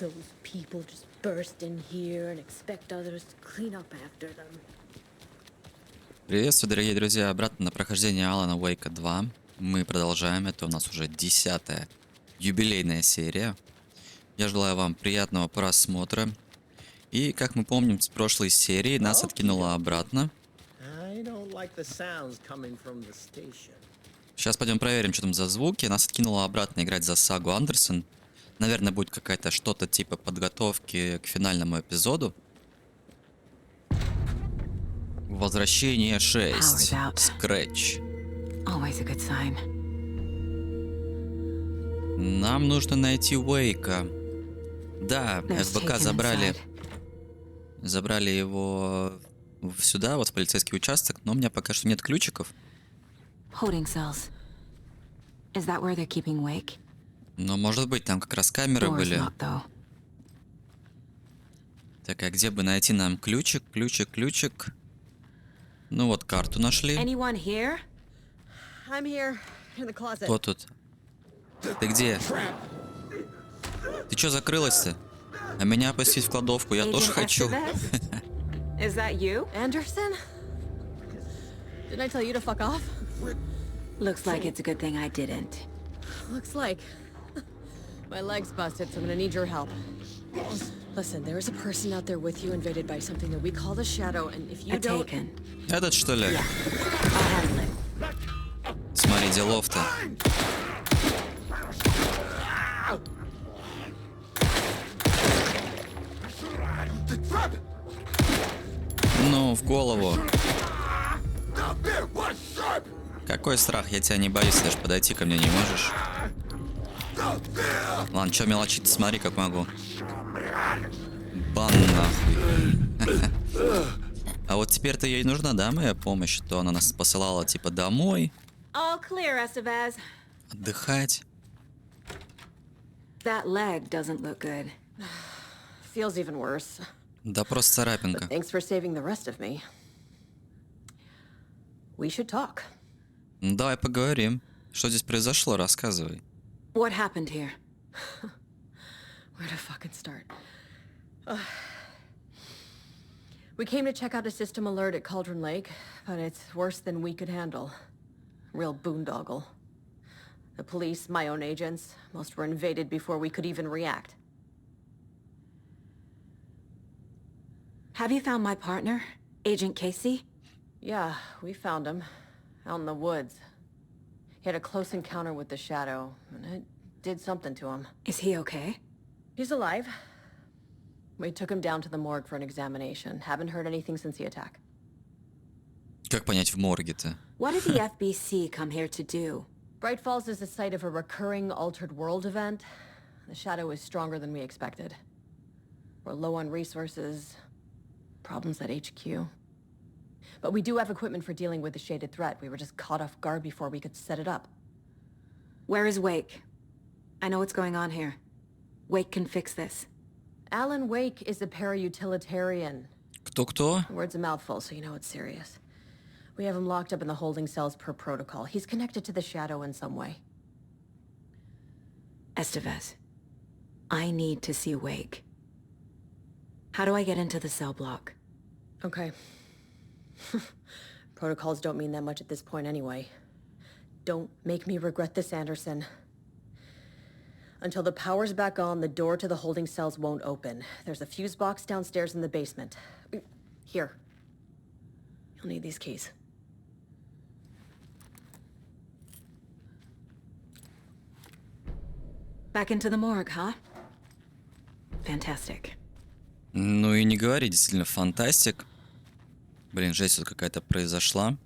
those people just burst in here and expect others to clean up after them. Приветствую, дорогие друзья, обратно на прохождение Алана Вейка 2. Мы продолжаем, это у нас уже 10-я юбилейная серия. Я желаю вам приятного просмотра. И, как мы помним с прошлой серии, нас откинуло обратно. Сейчас пойдем проверим, что там за звуки. Нас откинуло обратно играть за Сагу Андерсон. Наверное, будет какая-то что-то типа подготовки к финальному эпизоду. Возвращение 6. Скретч. Нам нужно найти Уэйка. Да, ФБК забрали его сюда, вот в полицейский участок, но у меня пока что нет ключиков. Но может быть там как раз камеры были. Так, а где бы найти нам ключик? Ну вот карту нашли. Кто тут? Ты где? Ты чё закрылась-то? А меня опустить в кладовку, я тоже хочу. Is that you, Anderson? Didn't I tell you to fuck off? Looks like it's a good thing I didn't. Looks like. My leg's busted, so I'm gonna need your help. Listen, there is a person out there with you invaded by something that we call the Shadow, and if you don't... Этот что ли? Yeah. I'll handle it. Смотри, делов-то. Ну, в голову. Какой страх? Я тебя не боюсь, даже подойти ко мне не можешь. Ладно, чё мелочить? Смотри, как могу. Бан нахуй. А вот теперь-то ей нужна, да, моя помощь? То она нас посылала типа домой. Отдыхать. That leg doesn't look good. Feels even worse. Да просто царапинка. Thanks for saving the rest of me. We should talk. Давай поговорим. Что здесь произошло? Рассказывай. What happened here? Where to fucking start? We came to check out a system alert at Cauldron Lake, but it's worse than we could handle. Real boondoggle. The police, my own agents, most were invaded before we could even react. Have you found my partner, Agent Casey? Yeah, we found him. Out in the woods. He had a close encounter with the Shadow, and it did something to him. Is he okay? He's alive. We took him down to the morgue for an examination. Haven't heard anything since the attack. Как понять в морге-то? What did the FBC come here to do? Bright Falls is the site of a recurring altered world event. The Shadow is stronger than we expected. We're low on resources. Problems at HQ. But we do have equipment for dealing with the shaded threat. We were just caught off guard before we could set it up. Where is Wake? I know what's going on here. Wake can fix this. Alan Wake is a para-utilitarian. Кто-кто? The word's a mouthful, so you know it's serious. We have him locked up in the holding cells per protocol. He's connected to the Shadow in some way. Estevez, I need to see Wake. How do I get into the cell block? Okay. Protocols don't mean that much at this point anyway. Don't make me regret this, Anderson. Until the power's back on, the door to the holding cells won't open. There's a fuse box downstairs in the basement. Here. You'll need these keys. Back into the morgue, huh? Fantastic. Ну и не говори, действительно, фантастик. Блин, жесть тут какая-то произошла.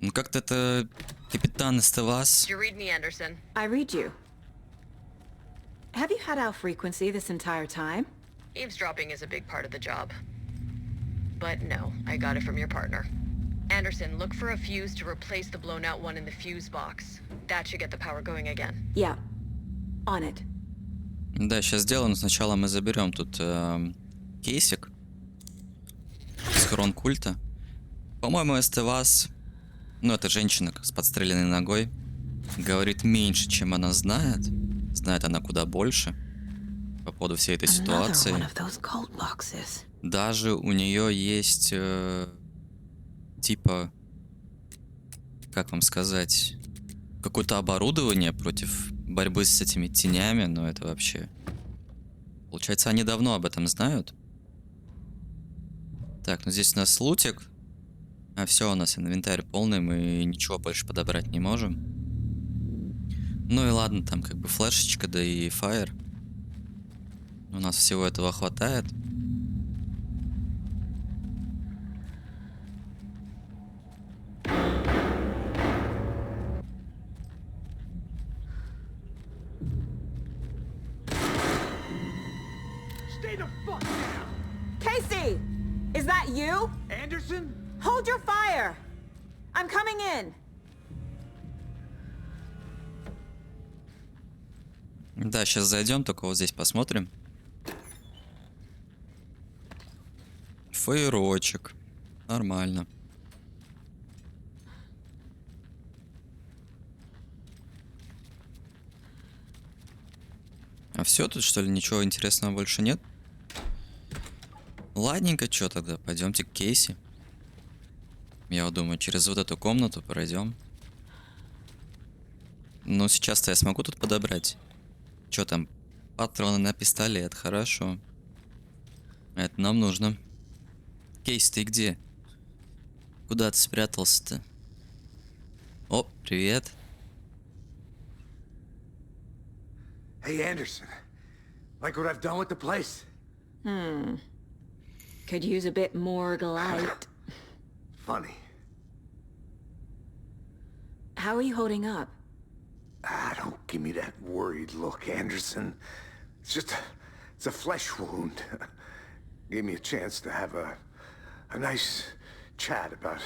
Ну как-то это... Капитан Estevez. You read me, Anderson. I read you. Have you had our frequency this entire time? Eavesdropping is a big part of the job. But no, I got it from your partner. Anderson, look for a fuse to replace the blown out one in the fuse box. That should get the power going again. Yeah. On it. Да, сейчас сделаем. Сначала мы заберем тут кейсик. Схрон культа. По-моему, Estevez, ну это женщина с подстреленной ногой, говорит меньше, чем она знает. знает она куда больше по поводу всей этой Another ситуации. one of those cult boxes. Даже у нее есть типа, как вам сказать, какое-то оборудование против борьбы с этими тенями, но это вообще... Получается, они давно об этом знают. Так, ну здесь у нас лутик. А все, у нас инвентарь полный, мы ничего больше подобрать не можем. Ну и ладно, там как бы флешечка, да и фаер. У нас всего этого хватает. Casey! Is that you? Anderson? Hold your fire! I'm coming in! Да, сейчас зайдем, только вот здесь посмотрим. Фаерочек. Нормально. А все тут, что ли, ничего интересного больше нет? Ладненько, что тогда? Пойдемте к Кейси. Я вот думаю, через вот эту комнату пройдем. Ну, сейчас-то я смогу тут подобрать. Что там? Патроны на пистолет, хорошо. Это нам нужно. Кейс, ты где? Куда ты спрятался-то? О, привет. Hey, Anderson. Like what I've done with the place? Could use a bit more light. Funny. How are you holding up? Don't give me that worried look, Anderson. It's a flesh wound. Gave me a chance to have a nice chat about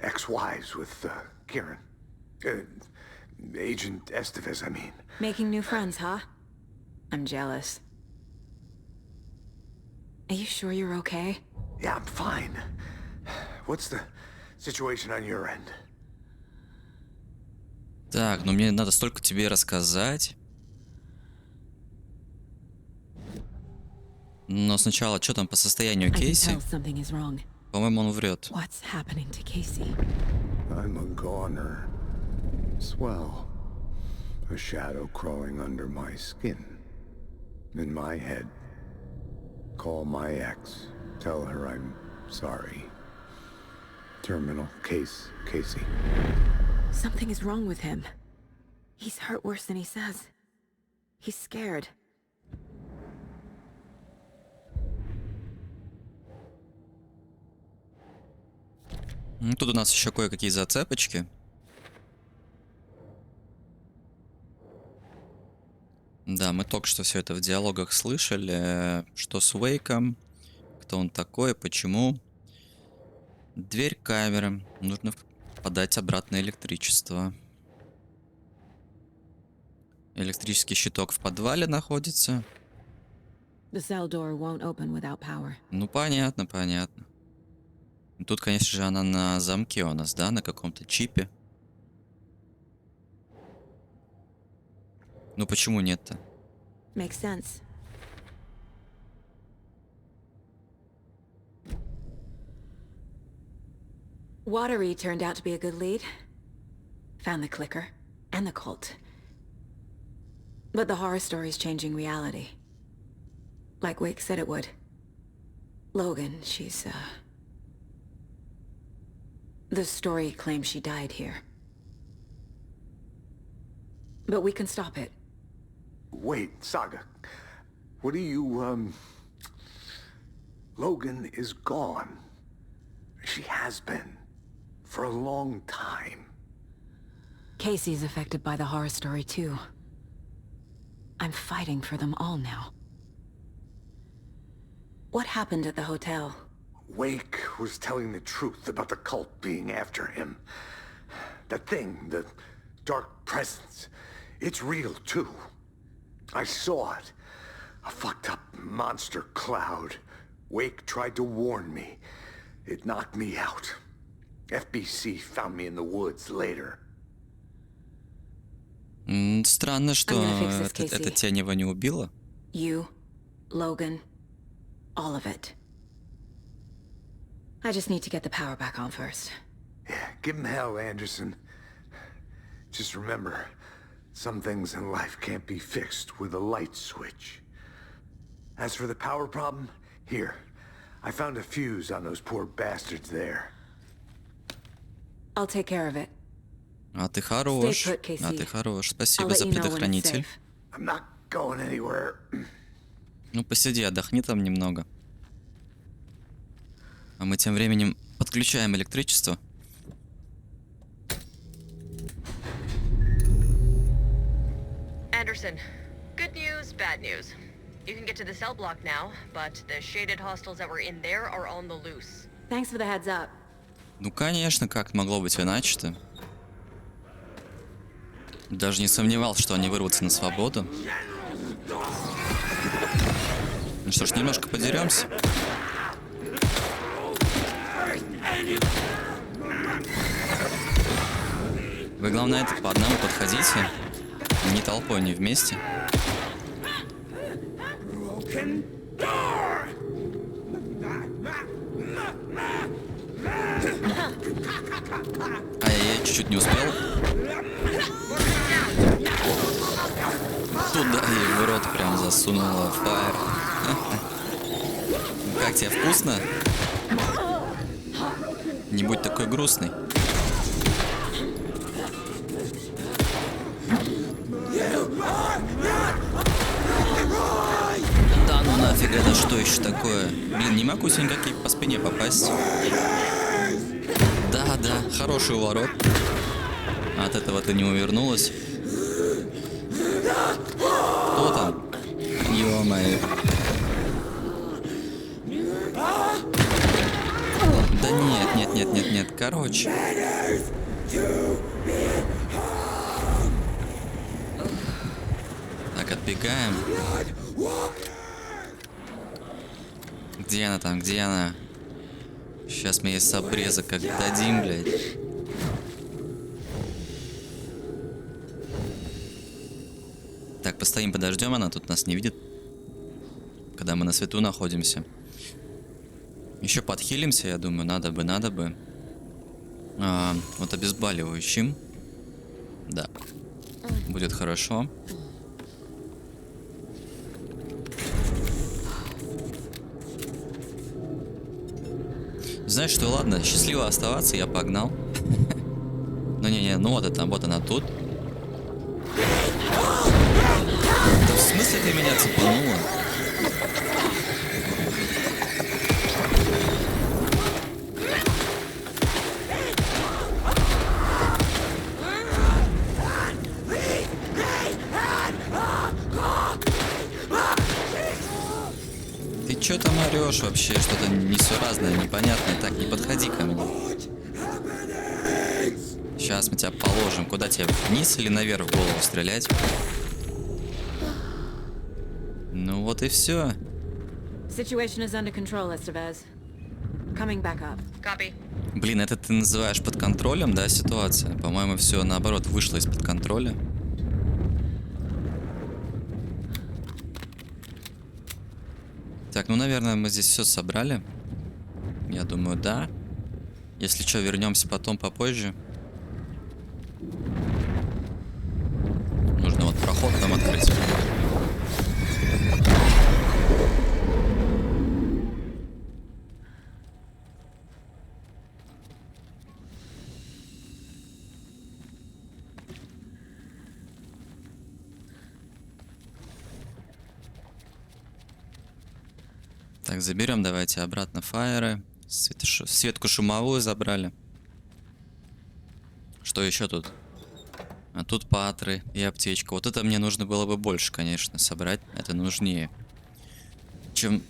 ex-wives with Kieran. Agent Estevez, I mean. Making new friends, huh? I'm jealous. Are you sure you're okay? Yeah, I'm fine. What's the situation on your end? Так, ну мне надо столько тебе рассказать. Но сначала, что там по состоянию I can Кейси? tell something is wrong. По-моему, он врет. What's happening to Casey? I'm a goner. Swell. A shadow crawling under my skin. In my head. Call my ex. Tell her I'm sorry. Terminal case, Casey. Something is wrong with him. He's hurt worse than he says. He's scared. Ну, тут у нас еще кое-какие зацепочки. Да, мы только что все это в диалогах слышали. Что с Уэйком, кто он такой, почему. Дверь камеры. Нужно подать обратно электричество. Электрический щиток в подвале находится. The cell door won't open without power. Ну, понятно, понятно. Тут, конечно же, она на замке у нас, да, на каком-то чипе. Ну, почему нет-то? Makes sense. Watery turned out to be a good lead. Found the clicker and the cult. But the horror story's changing reality. Like Wake said it would. Logan, she's, The story claims she died here. But we can stop it. Wait, Saga. What do you, Logan is gone. She has been. For a long time. Casey's affected by the horror story too. I'm fighting for them all now. What happened at the hotel? Wake was telling the truth about the cult being after him. That thing, the dark presence, it's real too. I saw it. A fucked up monster cloud. Wake tried to warn me. It knocked me out. FBC found me in the woods later. Странно, что I'm gonna fix this, эта Casey. тень его не убила. You, Logan, all of it. I just need to get the power back on first. Yeah, give him hell, Anderson. Just remember, some things in life can't be fixed with a light switch. As for the power problem, here. I found a fuse on those poor bastards there. I'll take care of it. А ты хорош. Stay put, Casey. А ты хорош. I'll Спасибо let за you know when it's предохранитель. safe. I'm not going anywhere. Ну, посиди, отдохни там немного. А мы тем временем подключаем электричество. Anderson, good news, bad news. You can get to the cell block now, but the shaded hostels that were in there are on the loose. Thanks for the heads up. Ну, конечно, как могло быть иначе-то. Даже не сомневался, что они вырвутся на свободу. Ну что ж, немножко подеремся. Вы, главное, это по одному подходите. Не толпой, не вместе. Ай-яй-яй, чуть-чуть не успел. Туда ей в рот прям засунула фаер. Как тебе, вкусно? Не будь такой грустный. Да ну нафиг, это что еще такое? Блин, не могу сегодня никакие по спине попасть. Да, хороший уворот. От этого ты не увернулась. Кто там? Ё-моё. Да нет, короче. Так, отбегаем. Где она там, где она? Сейчас мы ей с обреза как дадим, блядь. Так, постоим, подождем, она тут нас не видит. Когда мы на свету находимся. Еще подхилимся, я думаю, надо бы. Вот обезболивающим. Да. Будет хорошо. Знаешь что, ладно, счастливо оставаться, я погнал. Ну ну вот она тут. Да в смысле ты меня цепанула? Ты чё там орёшь вообще? Что-то несуразное, непонятное. Так, не подходи ко мне. Сейчас мы тебя положим. Куда тебе? Вниз или наверх в голову стрелять? Ну вот и все. Situation is under control, Estevez. Coming back up. Copy. Блин, это ты называешь под контролем, да, ситуация? По-моему, все наоборот вышло из-под контроля. Так, ну, наверное, мы здесь все собрали. Я думаю, да. Если что, вернемся потом попозже. Нужно вот проход нам открыть. Так, заберем, давайте обратно фаеры. Светку шумовую забрали. Что еще тут? А тут патры и аптечка. Вот это мне нужно было бы больше, конечно, собрать. Это нужнее. Чем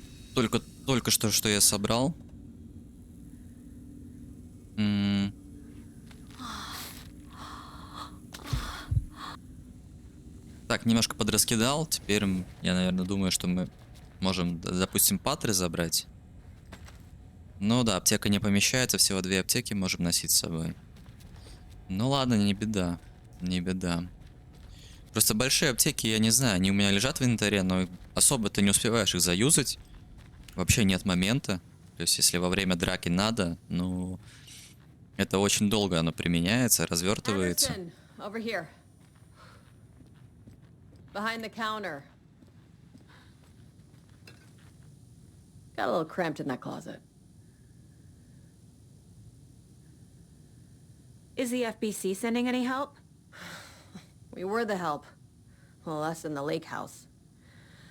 только что я собрал. Так, немножко подраскидал. Теперь я, наверное, думаю, что мы можем, допустим, патры забрать. Ну да, аптека не помещается. Всего 2 аптеки можем носить с собой. Ну ладно, не беда. Не беда. Просто большие аптеки, я не знаю, они у меня лежат в инвентаре, но особо ты не успеваешь их заюзать. Вообще нет момента. То есть, если во время драки надо, ну, это очень долго оно применяется, развертывается. Anderson, over here. Behind the counter. Got a little cramped in that closet. Is the FBC sending any help? We were the help. Well, us in the lake house.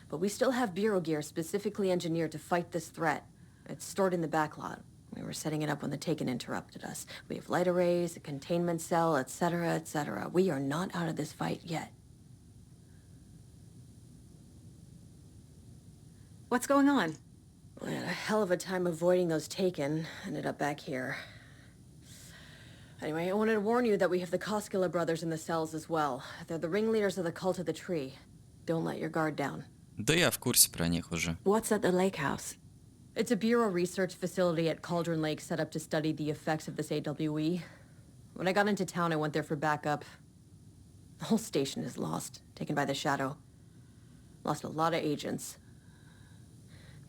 But we still have bureau gear specifically engineered to fight this threat. It's stored in the back lot. We were setting it up when the Taken interrupted us. We have light arrays, a containment cell, etc., etc. We are not out of this fight yet. What's going on? We had a hell of a time avoiding those Taken. Ended up back here. Anyway, I wanted to warn you that we have the Koskela brothers in the cells as well. They're the ringleaders of the cult of the tree. Don't let your guard down. Да я в курсе про них уже. What's at the lake house? It's a Bureau research facility at Cauldron Lake set up to study the effects of this AWE. When I got into town, I went there for backup. The whole station is lost, taken by the Shadow. Lost a lot of agents.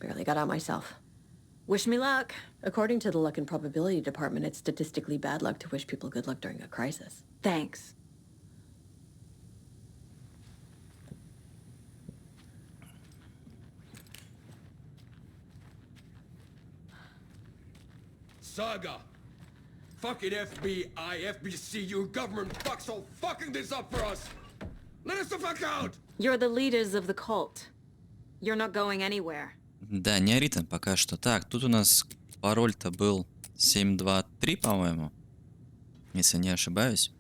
Barely got out myself. Wish me luck. According to the Luck and Probability Department, it's statistically bad luck to wish people good luck during a crisis. Thanks. Saga! Fucking FBI, FBC, your government fucks all fucking this up for us! Let us the fuck out! You're the leaders of the cult. You're not going anywhere. Да, не ори там пока что. Так, тут у нас пароль-то был 723, по-моему. Если не ошибаюсь.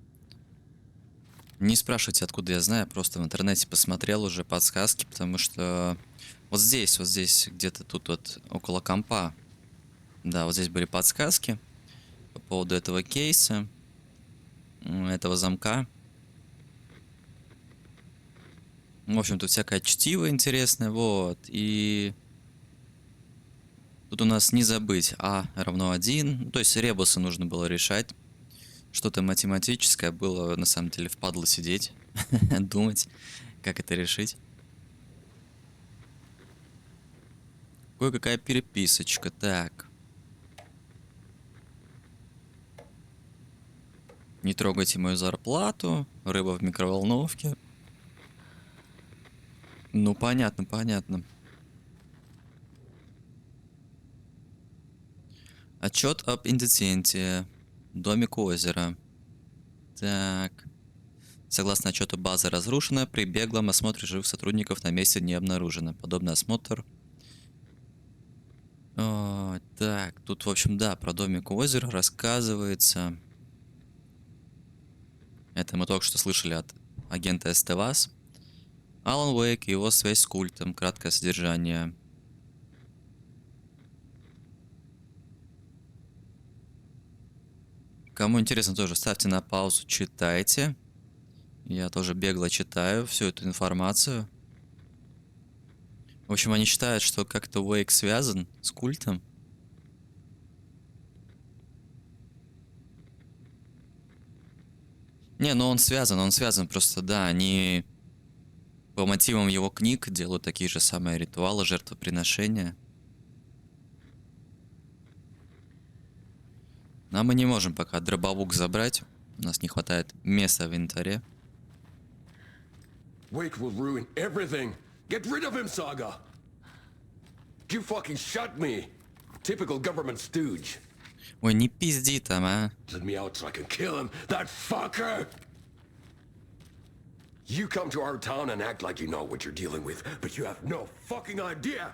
Не спрашивайте, откуда я знаю. Просто в интернете посмотрел уже подсказки, потому что вот здесь, где-то тут вот около компа. Да, вот здесь были подсказки по поводу этого кейса, этого замка. В общем, тут всякое чтиво интересное, вот. И тут у нас не забыть А равно 1. То есть ребусы нужно было решать. Что-то математическое было, на самом деле, впадло сидеть, думать, как это решить. Кое-какая переписочка. Так. Не трогайте мою зарплату. Рыба в микроволновке. Ну, понятно, понятно. Отчет об инциденте. Домик у озера. Так. Согласно отчету, база разрушена. При беглом осмотре живых сотрудников на месте не обнаружено. Подобный осмотр. О, так, тут, в общем, да, про домик у озера рассказывается. Это мы только что слышали от агента СТВАС. Алан Вейк и его связь с культом. Краткое содержание. Кому интересно, тоже ставьте на паузу, читайте. Я тоже бегло читаю всю эту информацию. В общем, они считают, что как-то Уэйк связан с культом. Не, ну он связан, просто, да, они по мотивам его книг делают такие же самые ритуалы, жертвоприношения. Но мы не можем пока дробовик забрать, у нас не хватает места в инвентаре. Wake will ruin everything! Get rid of him, Saga! You fucking shot me! Typical government stooge. Ой, не пизди там, а. Let me out so I can kill him, that fucker! You come to our town and act like you know what you're dealing with, but you have no fucking idea!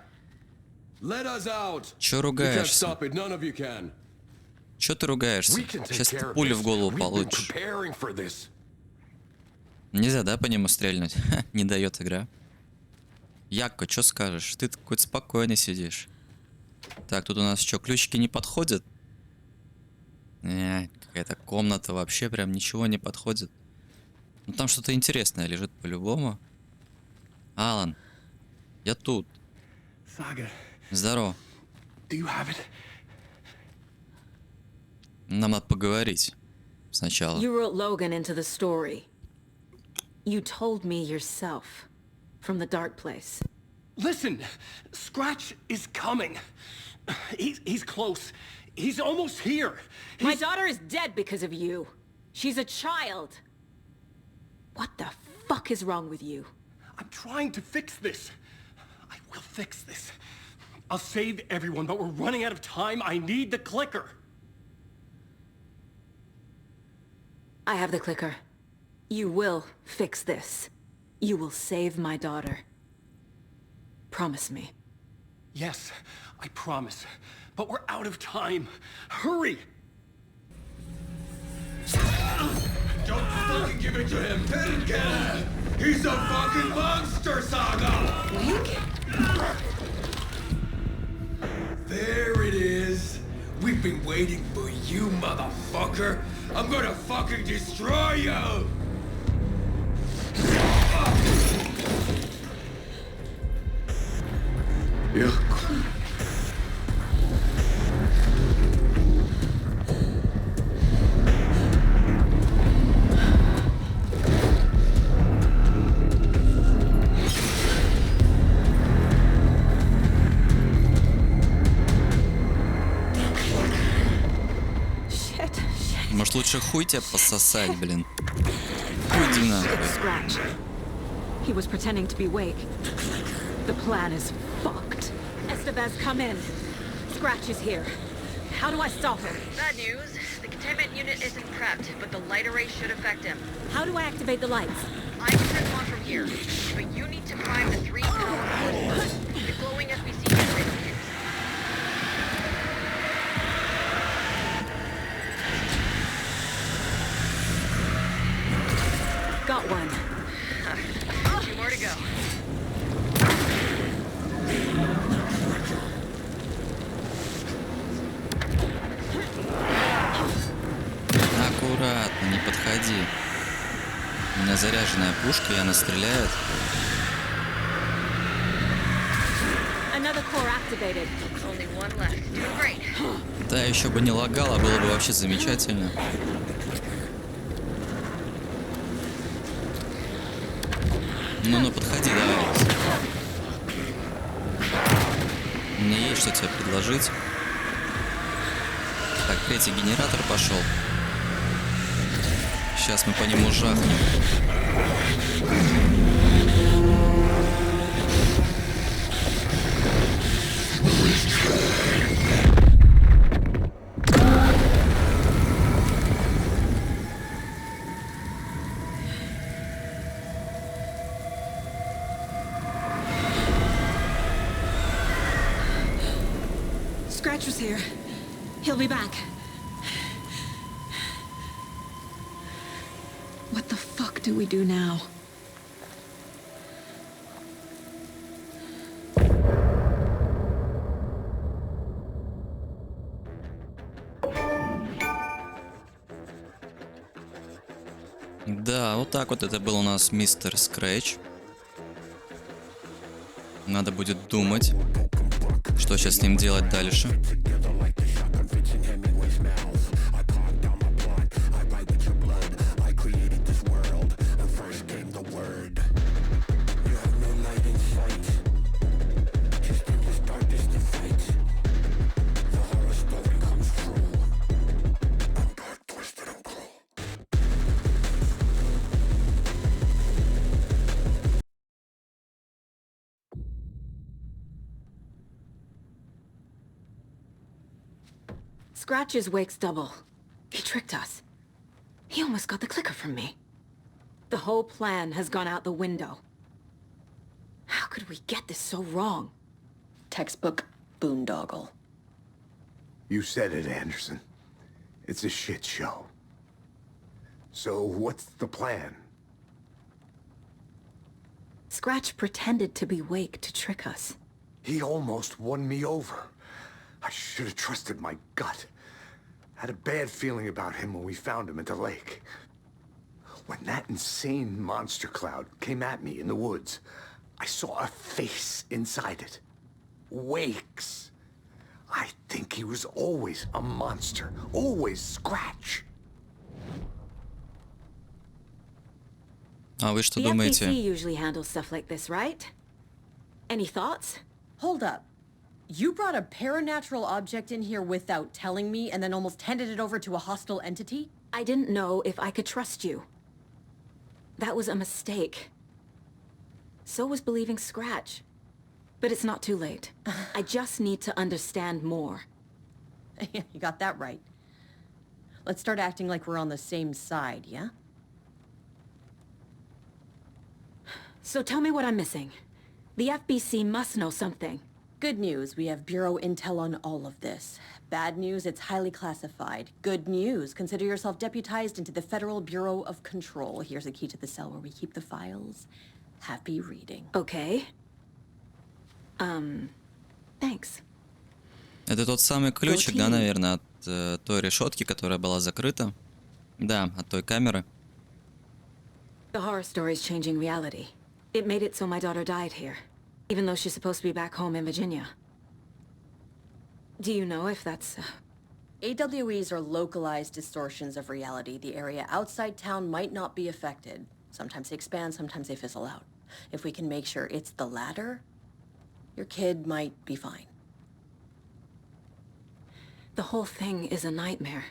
Let us out! Чё You can't ругаешься? stop it, none of you can. Чё ты ругаешься? We can take Сейчас care ты of пулю this. в голову We've been получишь. preparing for this. Нельзя, да, по нему стрельнуть? Ха, не дает игра. Якко, что скажешь? Ты такой спокойный сидишь. Так, тут у нас что, ключики не подходят? Какая-то комната вообще прям ничего не подходит. Ну там что-то интересное лежит по-любому. Алан, я тут. Saga, Здорово. do you have it? Нам надо поговорить сначала. You wrote Logan into the story. You told me yourself. From the dark place. Listen, Scratch is coming. He's close. He's almost here. My daughter is dead because of you. She's a child. What the fuck is wrong with you? I'm trying to fix this. I will fix this. I'll save everyone, but we're running out of time. I need the clicker. I have the clicker. You will fix this. You will save my daughter. Promise me. Yes, I promise. But we're out of time. Hurry! Don't fucking give it to him! Didn't get it! He's a fucking monster, Saga! Wake? There it is. We've been waiting for you, motherfucker. I'm gonna fucking destroy you! Yeah. Может, лучше хуй тебя пососать, блин. Уйди нахуй. Scratch. He was pretending to be Wake. The plan is fucked. Estevez, come in. Scratch is here. How do I stop him? Bad news. The containment unit isn't prepped, but the light array should affect him. How do I activate the lights? I can turn them on from here, but you need to prime the 3 power cords. The glowing SBC generator fuse. Got one. 2 more to go. Аккуратно, не подходи. У меня заряженная пушка, и она стреляет. Another core activated. Only one left. Doing great. Да, еще бы не лагало, было бы вообще замечательно. Ну, подходи, давай. Мне есть что тебе предложить. Так, третий генератор пошел. Сейчас мы по нему жахнем. Scratch was here. He'll be back. What the fuck do we do now? Да, вот так вот это был у нас мистер Скретч. Надо будет думать, что сейчас с ним делать дальше. Scratch is Wake's double. He tricked us. He almost got the clicker from me. The whole plan has gone out the window. How could we get this so wrong? Textbook boondoggle. You said it, Anderson. It's a shit show. So what's the plan? Scratch pretended to be Wake to trick us. He almost won me over. I should have trusted my gut. Had a bad feeling about him when we found him at the lake. When that insane monster cloud came at me in the woods, I saw a face inside it. Wake's. I think he was always a monster. Always Scratch. А вы что The FBC думаете? usually handles stuff like this, right? Any thoughts? Hold up. You brought a paranatural object in here without telling me and then almost handed it over to a hostile entity? I didn't know if I could trust you. That was a mistake. So was believing Scratch. But it's not too late. I just need to understand more. You got that right. Let's start acting like we're on the same side, yeah? So tell me what I'm missing. The FBC must know something. Good news, we have Bureau intel on all of this. Bad news, it's highly classified. Good news, consider yourself deputized into the Federal Bureau of Control. Here's a key to the cell where we keep the files. Happy reading. Okay. Thanks. Это тот самый ключик, да, наверное, от той решетки, которая была закрыта? Да, от той камеры. The horror story's changing reality. It made it so my daughter died here, even though she's supposed to be back home in Virginia. Do you know if that's... AWEs are localized distortions of reality. The area outside town might not be affected. Sometimes they expand, sometimes they fizzle out. If we can make sure it's the latter, your kid might be fine. The whole thing is a nightmare.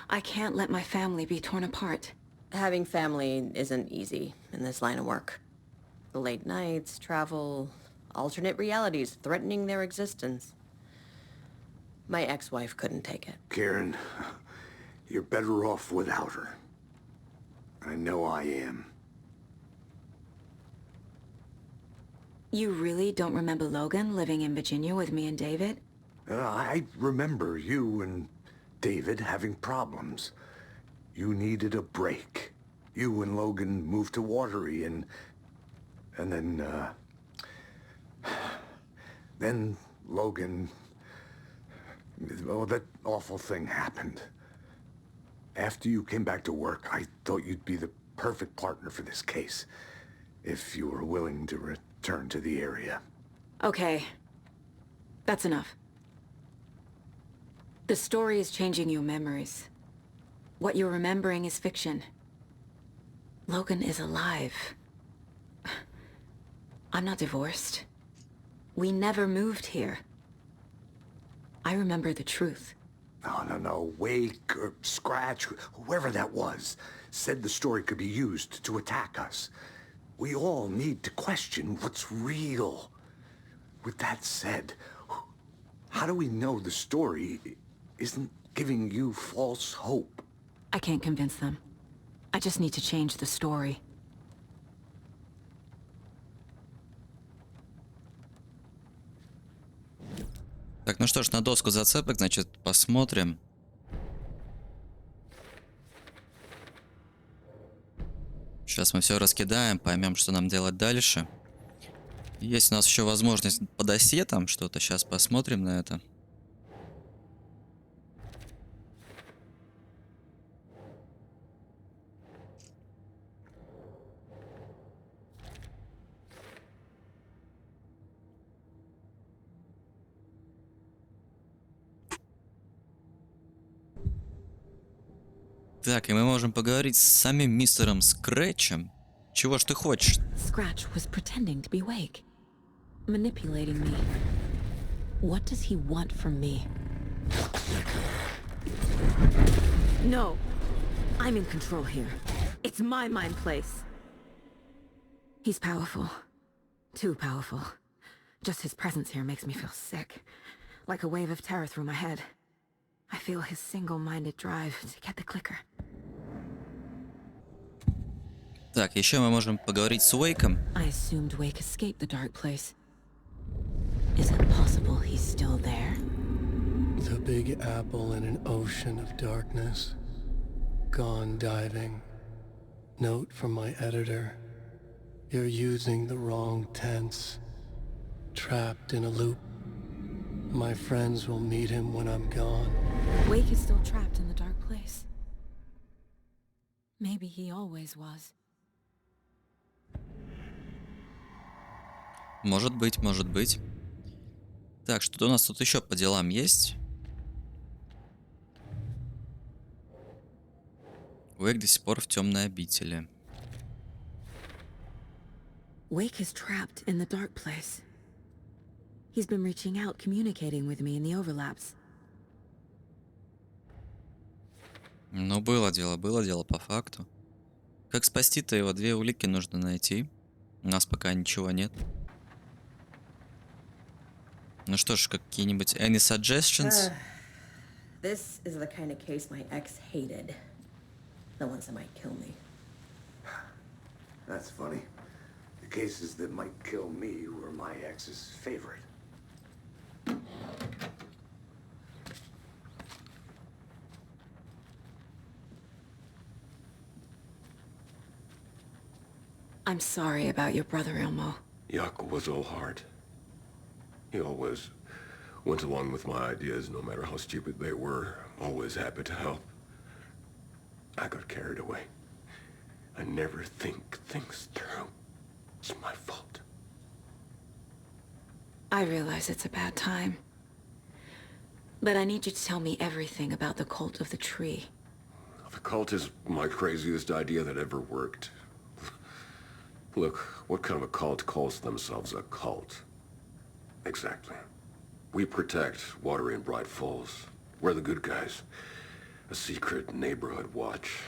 I can't let my family be torn apart. Having family isn't easy in this line of work. The late nights, travel, alternate realities threatening their existence. My ex-wife couldn't take it. Karen, you're better off without her. I know I am. You really don't remember Logan living in Virginia with me and David? I remember you and David having problems. You needed a break. You and Logan moved to Watery and then Logan... Oh, that awful thing happened. After you came back to work, I thought you'd be the perfect partner for this case, if you were willing to return to the area. Okay. That's enough. The story is changing your memories. What you're remembering is fiction. Logan is alive. I'm not divorced. We never moved here. I remember the truth. No. Wake or Scratch, whoever that was, said the story could be used to attack us. We all need to question what's real. With that said, how do we know the story isn't giving you false hope? I can't convince them. I just need to change the story. Так, ну что ж, на доску зацепок, значит, посмотрим. Сейчас мы все раскидаем, поймем, что нам делать дальше. Есть у нас еще возможность по досе там что-то. Сейчас посмотрим на это. Так, и мы можем поговорить с самим мистером Скретчем. Чего ж ты хочешь? Scratch was pretending to be Wake. Manipulating me. What does he want from me? No. I'm in control here. It's my mind place. He's powerful. Too powerful. Just his presence here makes me feel sick. Like a wave of terror through my head. I feel his single-minded drive to get the clicker. Так, еще мы можем поговорить с Уэйком. I assumed Wake escaped the dark place. Is it possible he's still there? The big apple in an ocean of darkness. Gone diving. Note from my editor. You're using the wrong tense. Trapped in a loop. My friends will meet him when I'm gone. Wake is still trapped in the dark place. Maybe he always was. Может быть, может быть. Так, что-то у нас тут еще по делам есть. Уэйк до сих пор в темной обители. Wake is trapped in the dark place. He's been reaching out, communicating with me in the overlaps. Ну, было дело по факту. Как спасти-то его? 2 улики нужно найти. У нас пока ничего нет. Ну что ж, какие-нибудь... Any suggestions? This is the kind of case my ex hated. The ones that might kill me. That's funny. The cases that might kill me were my ex's favorite. I'm sorry about your brother, Elmo. Yaakov was all heart. He always went along with my ideas, no matter how stupid they were. Always happy to help. I got carried away. I never think things through. It's my fault. I realize it's a bad time. But I need you to tell me everything about the cult of the tree. The cult is my craziest idea that ever worked. Look, what kind of a cult calls themselves a cult? Exactly. We protect water in Bright Falls. We're the good guys. A secret neighborhood watch.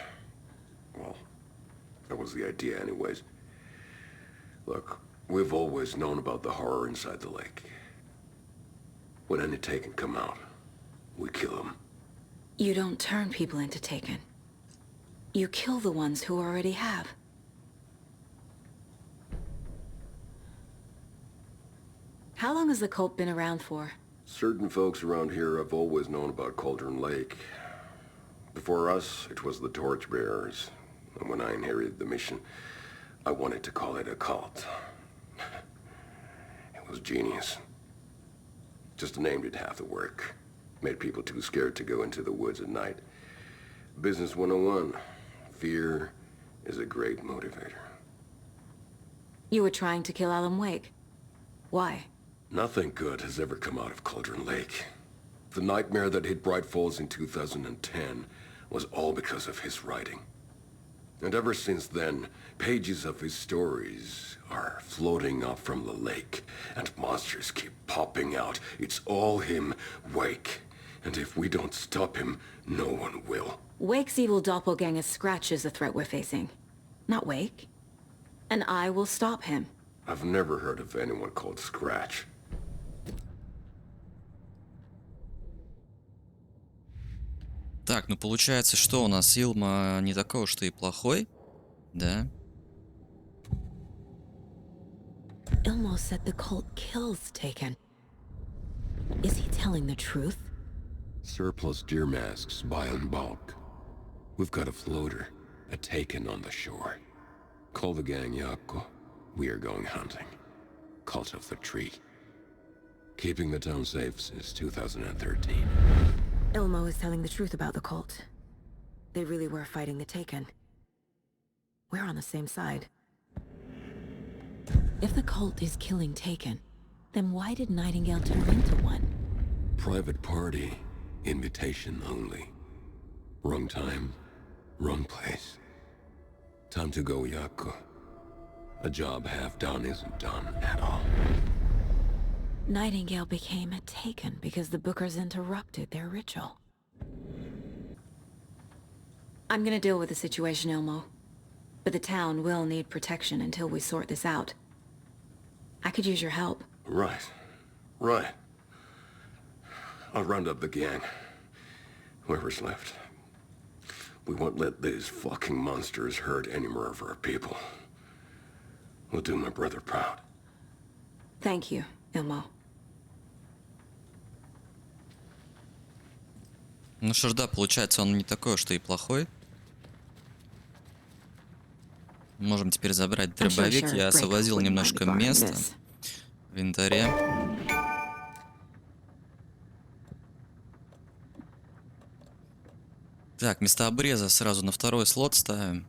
Well, that was the idea anyways. Look, we've always known about the horror inside the lake. When any Taken come out, we kill them. You don't turn people into Taken. You kill the ones who already have. How long has the cult been around for? Certain folks around here have always known about Cauldron Lake. Before us, it was the Torchbearers. And when I inherited the mission, I wanted to call it a cult. It was genius. Just a name did half the work. Made people too scared to go into the woods at night. Business 101. Fear is a great motivator. You were trying to kill Alan Wake. Why? Nothing good has ever come out of Cauldron Lake. The nightmare that hit Bright Falls in 2010 was all because of his writing. And ever since then, pages of his stories are floating up from the lake, and monsters keep popping out. It's all him, Wake. And if we don't stop him, no one will. Wake's evil doppelganger Scratch is the threat we're facing. Not Wake. And I will stop him. I've never heard of anyone called Scratch. Так, ну получается, что у нас Илма не такой уж и плохой, да? Ilmo said the cult kills Taken. Is he telling the truth? Surplus deer masks buy in bulk. We've got a floater, a Taken on the shore. Call the gang Yako. We are going hunting. Cult of the Tree. Keeping the town safe since 2013. Ilmo is telling the truth about the cult. They really were fighting the Taken. We're on the same side. If the cult is killing Taken, then why did Nightingale turn into one? Private party. Invitation only. Wrong time, wrong place. Time to go, Yako. A job half done isn't done at all. Nightingale became a Taken because the Bookers interrupted their ritual. I'm gonna deal with the situation, Ilmo. But the town will need protection until we sort this out. I could use your help. Right. Right. I'll round up the gang. Whoever's left. We won't let these fucking monsters hurt any more of our people. We'll do my brother proud. Thank you, Ilmo. Ну что ж, да, получается, он не такой уж и плохой. Можем теперь забрать дробовик. Я освободил немножко места в инвентаре. Так, место обреза сразу на второй слот ставим.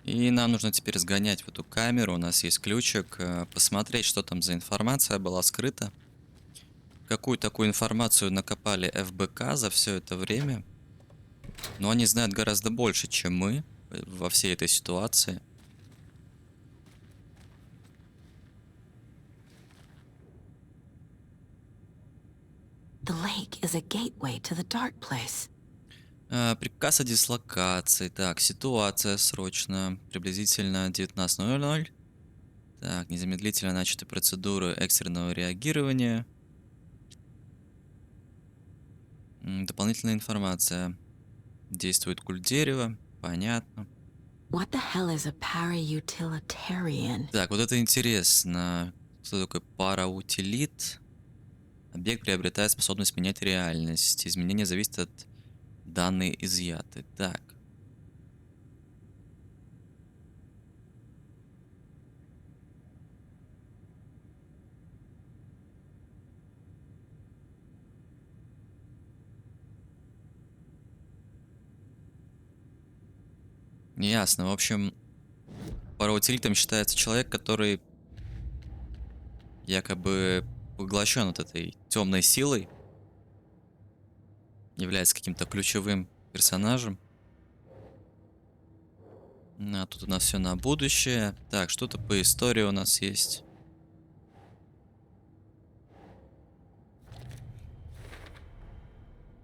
И нам нужно теперь сгонять в эту камеру. У нас есть ключик. Посмотреть, что там за информация была скрыта. Какую такую информацию накопали ФБК за все это время. Но они знают гораздо больше, чем мы. во всей этой ситуации. The lake is a gateway to the dark place. Приказ о дислокации. Так, ситуация срочно. Приблизительно 19:00. Так, незамедлительно начаты процедуры экстренного реагирования. Дополнительная информация. Действует культ дерева. Понятно. What the hell is a para-utilitarian? Так, вот это интересно. Что такое параутилит? Объект приобретает способность менять реальность. Изменения зависят от данные изъяты. Так. Ясно. В общем, параутилитом считается человек, который якобы поглощен вот этой темной силой, является каким-то ключевым персонажем. А тут у нас все на будущее. Так, что-то по истории у нас есть.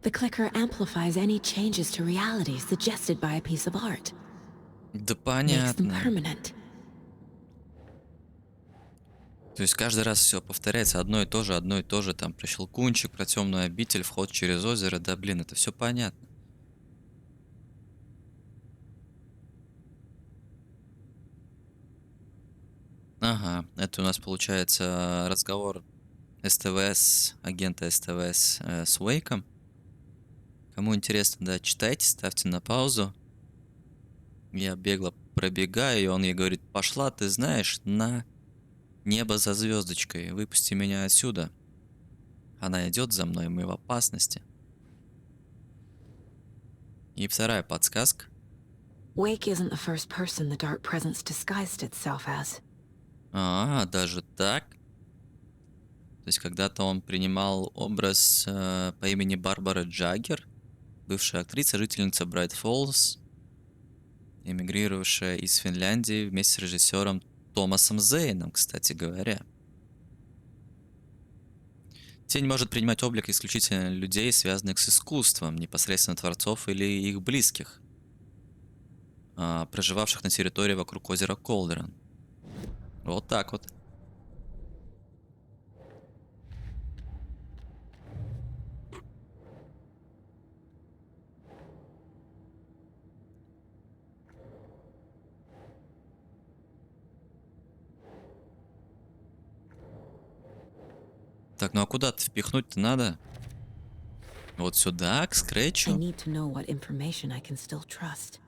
The clicker amplifies any changes to reality suggested by a piece of art. Да Makes them понятно. permanent. То есть каждый раз все повторяется одно и то же, там про щелкунчик, про темную обитель, вход через озеро. Да блин, это все понятно. Ага, это у нас получается разговор СТВС, агента СТВС с Уэйком. Кому интересно, да, читайте, ставьте на паузу. Я бегло пробегаю, и он ей говорит: пошла, ты знаешь, на небо за звездочкой, выпусти меня отсюда. Она идет за мной, мы в опасности. И вторая подсказка. Wake isn't the first person the dark presence disguised itself as. Даже так? То есть когда-то он принимал образ по имени Барбара Джаггер, бывшая актриса, жительница Брайт Фоллс, эмигрировавшая из Финляндии вместе с режиссером Томасом Зейном, кстати говоря. Тень может принимать облик исключительно людей, связанных с искусством, непосредственно творцов или их близких, проживавших на территории вокруг озера Колдерон. Вот так вот. Так, ну а куда-то впихнуть-то надо? Вот сюда, к I Скретчу. need to know what information I can still trust.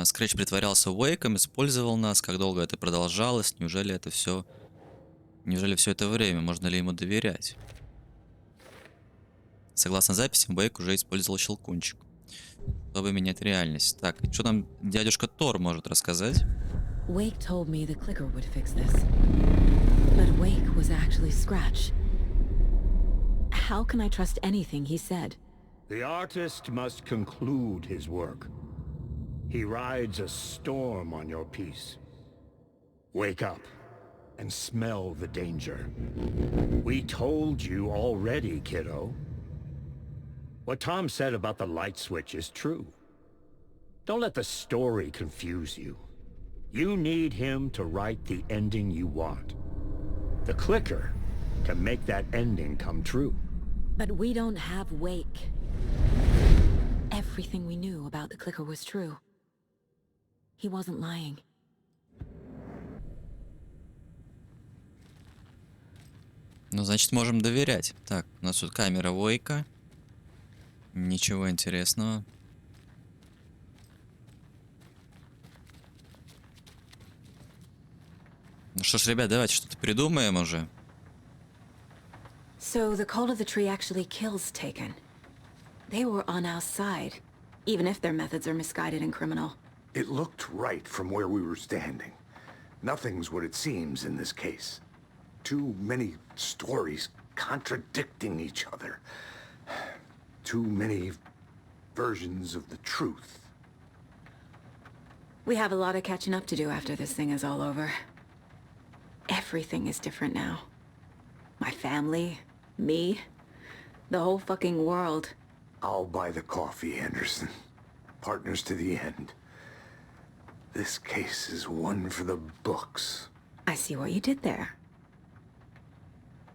Скретч притворялся Уэйком, использовал нас. Как долго это продолжалось? Неужели все это время? Можно ли ему доверять? Согласно записям, Уэйк уже использовал щелкунчик, чтобы менять реальность. Так, и что нам дядюшка Тор может рассказать? Wake told me the clicker would fix this. But Wake was actually Scratch. How can I trust anything he said? The artist must conclude his work. He rides a storm on your piece. Wake up and smell the danger. We told you already, kiddo. What Tom said about the light switch is true. Don't let the story confuse you. You need him to write the ending you want. The clicker can make that ending come true. But we don't have Wake. Everything we knew about the clicker was true. He wasn't lying. Ну, значит, можем доверять. Так, у нас тут камера Уэйка. Ничего интересного. Ну что ж, ребят, давайте что-то придумаем уже. So the call of the tree actually kills Taken. They were on our side, even if their methods are misguided and criminal. It looked right from where we were standing. Nothing's what it seems in this case. Too many stories contradicting each other. Too many versions of the truth. We have a lot of catching up to do after this thing is all over. Everything is different now. My family, me, the whole fucking world. I'll buy the coffee, Anderson. Partners to the end. This case is one for the books. I see what you did there.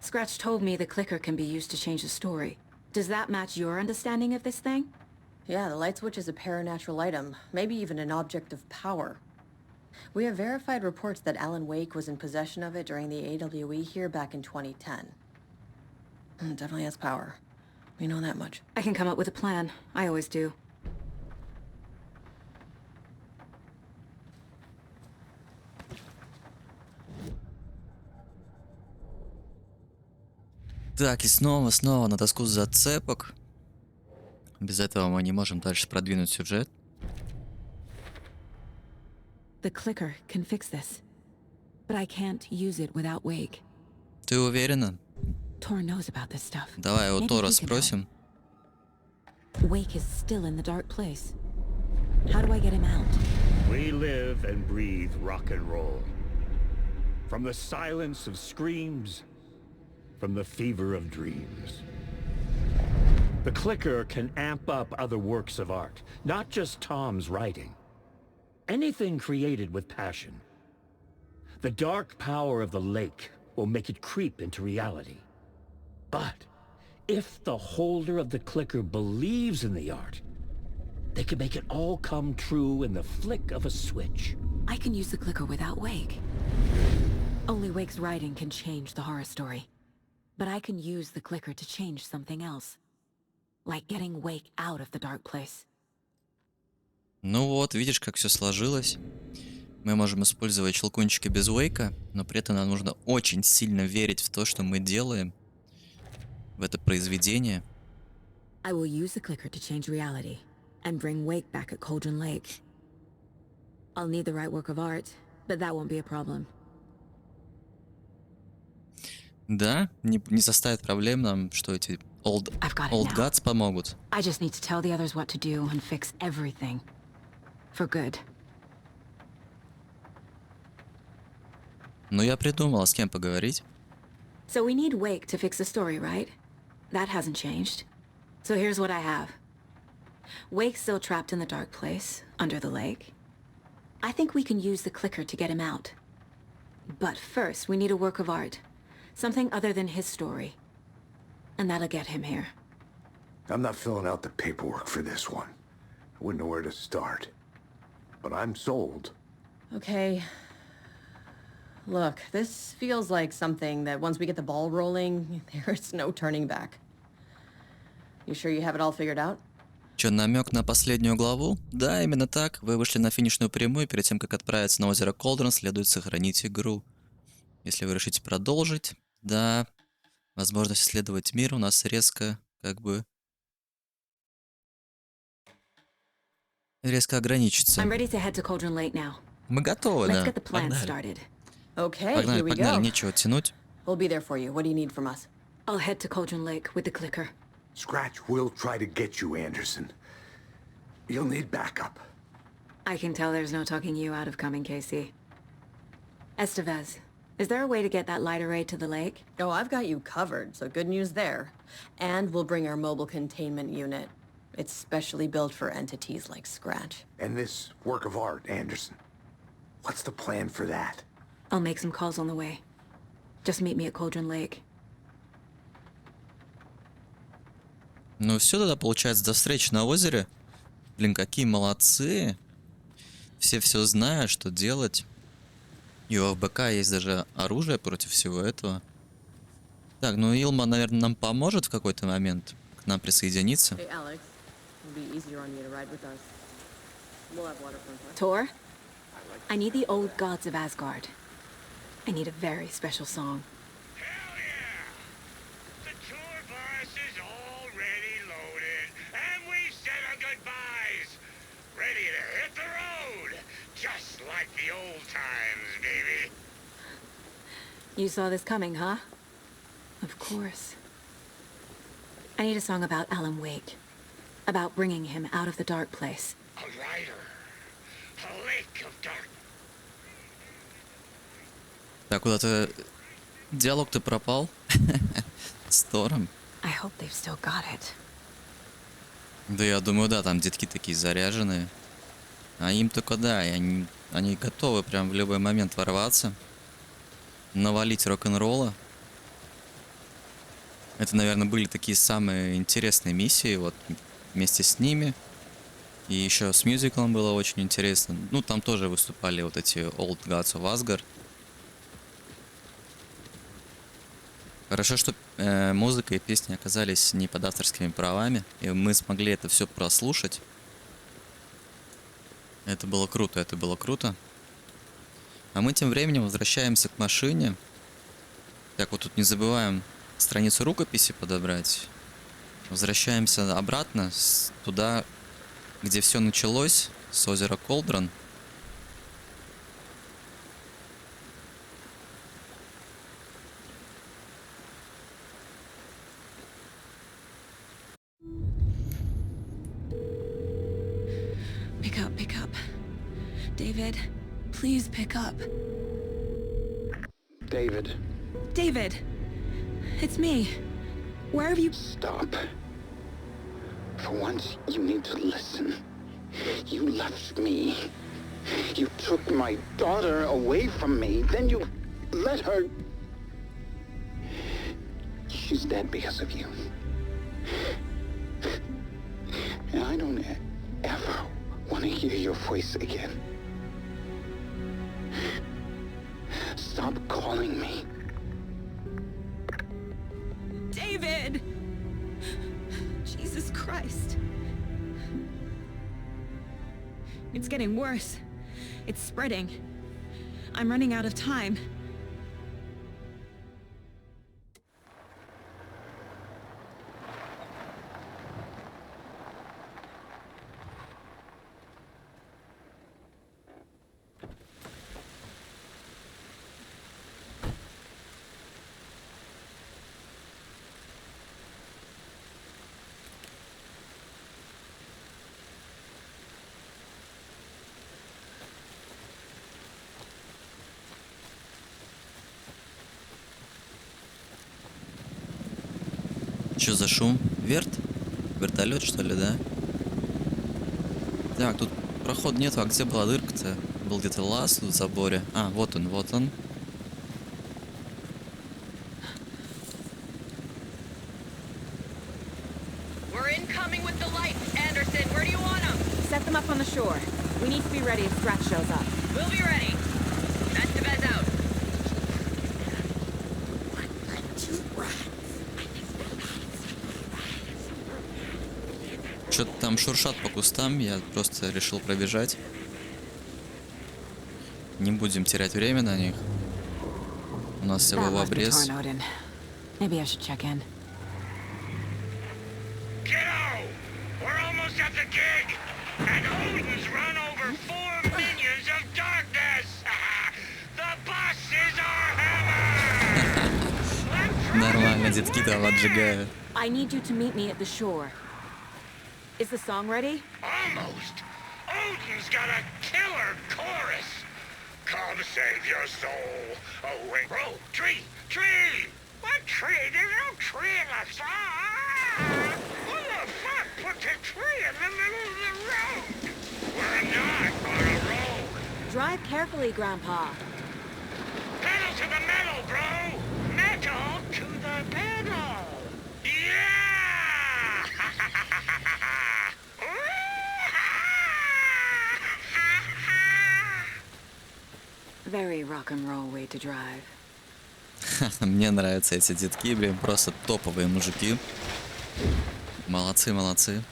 Scratch told me the clicker can be used to change the story. Does that match your understanding of this thing? Yeah, the light switch is a paranatural item, maybe even an object of power. We have verified reports that Allan Weyk was in possession of it during the AWE here back in 2010. Definitely has power. We know that much. I can come up with a plan. I always do. Так, и снова на доску зацепок. Без этого мы не можем дальше продвинуть сюжет. The clicker can fix this. But I can't use it without Wake. Ты уверена? Tor knows about this stuff. Давай у Maybe Тора he can спросим. help. Wake is still in the dark place. How do I get him out? We live and breathe rock and roll. From the silence of screams, from the fever of dreams. The clicker can amp up other works of art, not just Tom's writing. Anything created with passion. The dark power of the lake will make it creep into reality. But if the holder of the clicker believes in the art, they can make it all come true in the flick of a switch. I can use the clicker without Wake. Only Wake's writing can change the horror story. But I can use the clicker to change something else. Like getting Wake out of the dark place. Ну вот, видишь, как все сложилось. Мы можем использовать щелкунчики без Уэйка, но при этом нам нужно очень сильно верить в то, что мы делаем, в это произведение. I will use the clicker to change reality and bring Wake back at Cauldron Lake. I'll need the right work of art, but that won't be a problem. Да, не составит проблем нам, что эти Old Gods помогут. I just need to tell the others what to do and fix everything. For good. Ну, я придумала, с кем поговорить. So we need Wake to fix the story, right? That hasn't changed. So here's what I have. Wake's still trapped in the dark place, under the lake. I think we can use the clicker to get him out. But first, we need a work of art. Something other than his story. And that'll get him here. I'm not filling out the paperwork for this one. I wouldn't know where to start. But I'm sold. Okay. Look, this feels like something that once we get the ball rolling, there's no turning back. You sure you have it all figured out? Чё, намек на последнюю главу? Да, именно так. Вы вышли на финишную прямую. Перед тем, как отправиться на озеро Колдрон, следует сохранить игру. Если вы решите продолжить, да, возможность исследовать мир у нас резко, резко ограничится. I'm ready to head to Cauldron Lake now. Мы готовы, Let's да. get the plan Погнали. started. Okay, Погнали, here we погнали, go. нечего тянуть. We'll be there for you. What do you need from us? I'll head to Cauldron Lake with the clicker. Scratch will try to get you, Anderson. You'll need backup. I can tell there's no talking you out of coming, Casey. Estevez, is there a way to get that light array to the lake? Oh, I've got you covered, so good news there. And we'll bring our mobile containment unit. It's specially built for entities like Scratch. And this work of art, Anderson. What's the plan for that? I'll make some calls on the way. Just meet me at Cauldron Lake. Ну все, тогда получается до встречи на озере. Блин, какие молодцы. Все знают, что делать. И у ФБК есть даже оружие против всего этого. Так, ну Илма, наверное, нам поможет в какой-то момент к нам присоединиться. Hey, Alex. It'll be easier on you to ride with us. We'll have waterfront park. Tor, I need the old gods of Asgard. I need a very special song. Hell yeah! The tour bus is already loaded, and we said our goodbyes. Ready to hit the road, just like the old times, baby. You saw this coming, huh? Of course. I need a song about Alan Wake. About bringing him out of the dark place. A writer, a lake Так, куда-то диалог-то пропал. С Тором. I hope they've still got it. Да, я думаю, да, там детки такие заряженные. А им только да, и они готовы прям в любой момент ворваться, навалить рок-н-ролла. Это, наверное, были такие самые интересные миссии, вот вместе с ними. И еще с мюзиклом было очень интересно. Ну, там тоже выступали вот эти Old Gods of Asgard. Хорошо, что музыка и песни оказались не под авторскими правами, и мы смогли это все прослушать. Это было круто, это было круто. А мы тем временем возвращаемся к машине. Так, вот тут не забываем страницу рукописи подобрать. Возвращаемся обратно туда, где все началось, с озера Колдрон. Pick up. David, please pick up. David. David! It's me. Where have you... Stop. For once, you need to listen. You left me. You took my daughter away from me. Then you let her... She's dead because of you. And I don't ever want to hear your voice again. Stop calling me. David! Jesus Christ. It's getting worse. It's spreading. I'm running out of time. Что за шум? Вертолет, что ли, да? Так, тут проход нету, а где была дырка-то? Был где-то лаз тут в заборе. А, вот он, вот он. We're incoming with the lights, Anderson. Where do you want them? Set them up on the shore. We need to be ready if Scratch shows up. We'll be ready. Estevez out. Что-то там шуршат по кустам, я просто решил пробежать. Не будем терять время на них. У нас всего That в must be обрез. torn, Odin. Maybe I should check in. Kiddo! We're almost at the gig! And Odin's run over 4 minions of darkness! The boss is our hammer! Нормально, детки там отжигают. I need you to meet me at the shore. Is the song ready? Almost! Odin's got a killer chorus! Come save your soul! Oh, wait, bro! Tree! Tree! What tree? There's no tree in the song! Who the fuck put the tree in the middle of the road? We're not on a road! Drive carefully, Grandpa. Pedal to the metal, bro! Metal to the pedal! Yeah! Very rock and roll way to drive. Мне нравятся эти детки, блин, просто топовые мужики. Молодцы, молодцы.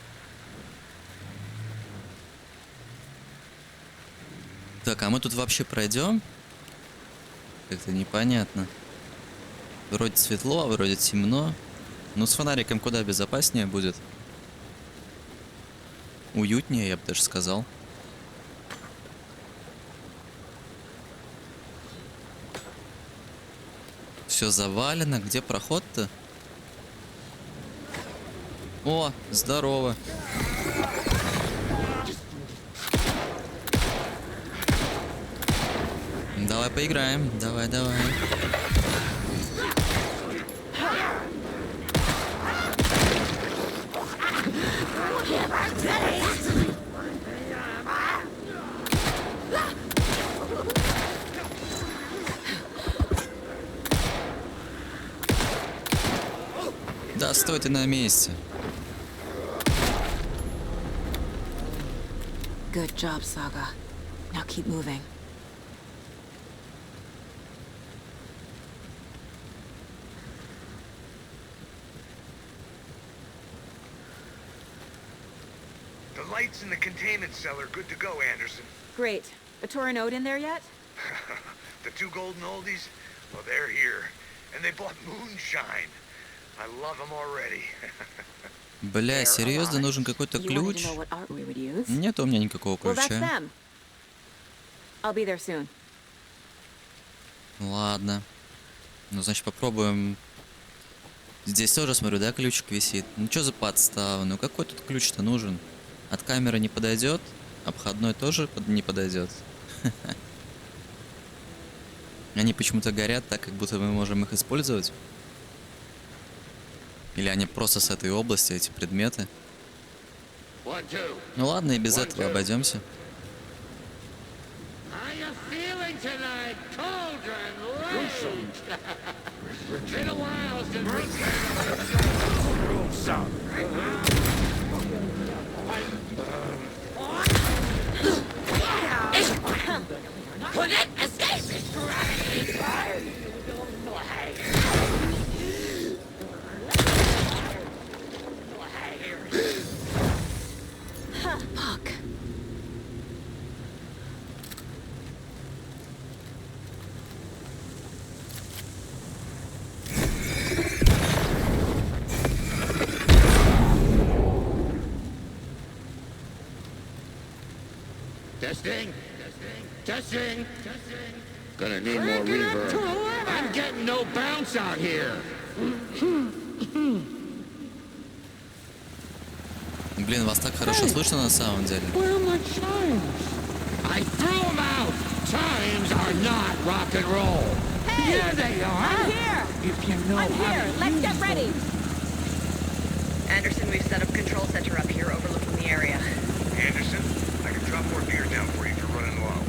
Так, а мы тут вообще пройдем? Как-то непонятно. Вроде светло, а вроде темно. Ну, с фонариком куда безопаснее будет. Уютнее, я бы даже сказал. Все завалено. Где проход-то? О, здорово. давай поиграем. Давай, давай. Да, стой ты на месте. Good job, Saga. Now keep moving. The lights in the containment cell are good to go, Anderson. Great. A Torinode in there yet? The two golden oldies? Well, they're here. And they bought moonshine. I love them already. Бля, серьезно, нужен какой-то ключ? Нет у меня никакого ключа. Ладно. Ну, значит, попробуем. Здесь тоже, смотрю, да, ключик висит. Ну, что за подстава? Ну, какой тут ключ-то нужен? От камеры не подойдет, обходной тоже не подойдет. Они почему-то горят так, как будто мы можем их использовать. Или они просто с этой области, эти предметы. Ну ладно, и без этого обойдемся. Fuck. Testing. Testing. Gonna need more reverb. I'm getting no bounce out here. Блин, вас так хорошо слышно на самом деле. I threw them out. Chimes are not rock and roll. Hey! Yeah, they are. I'm here! If you know I'm how here! to Let's use get ready! Anderson, we've set up control center up here overlooking the area. Anderson, I can drop more beer down for you if you're running low.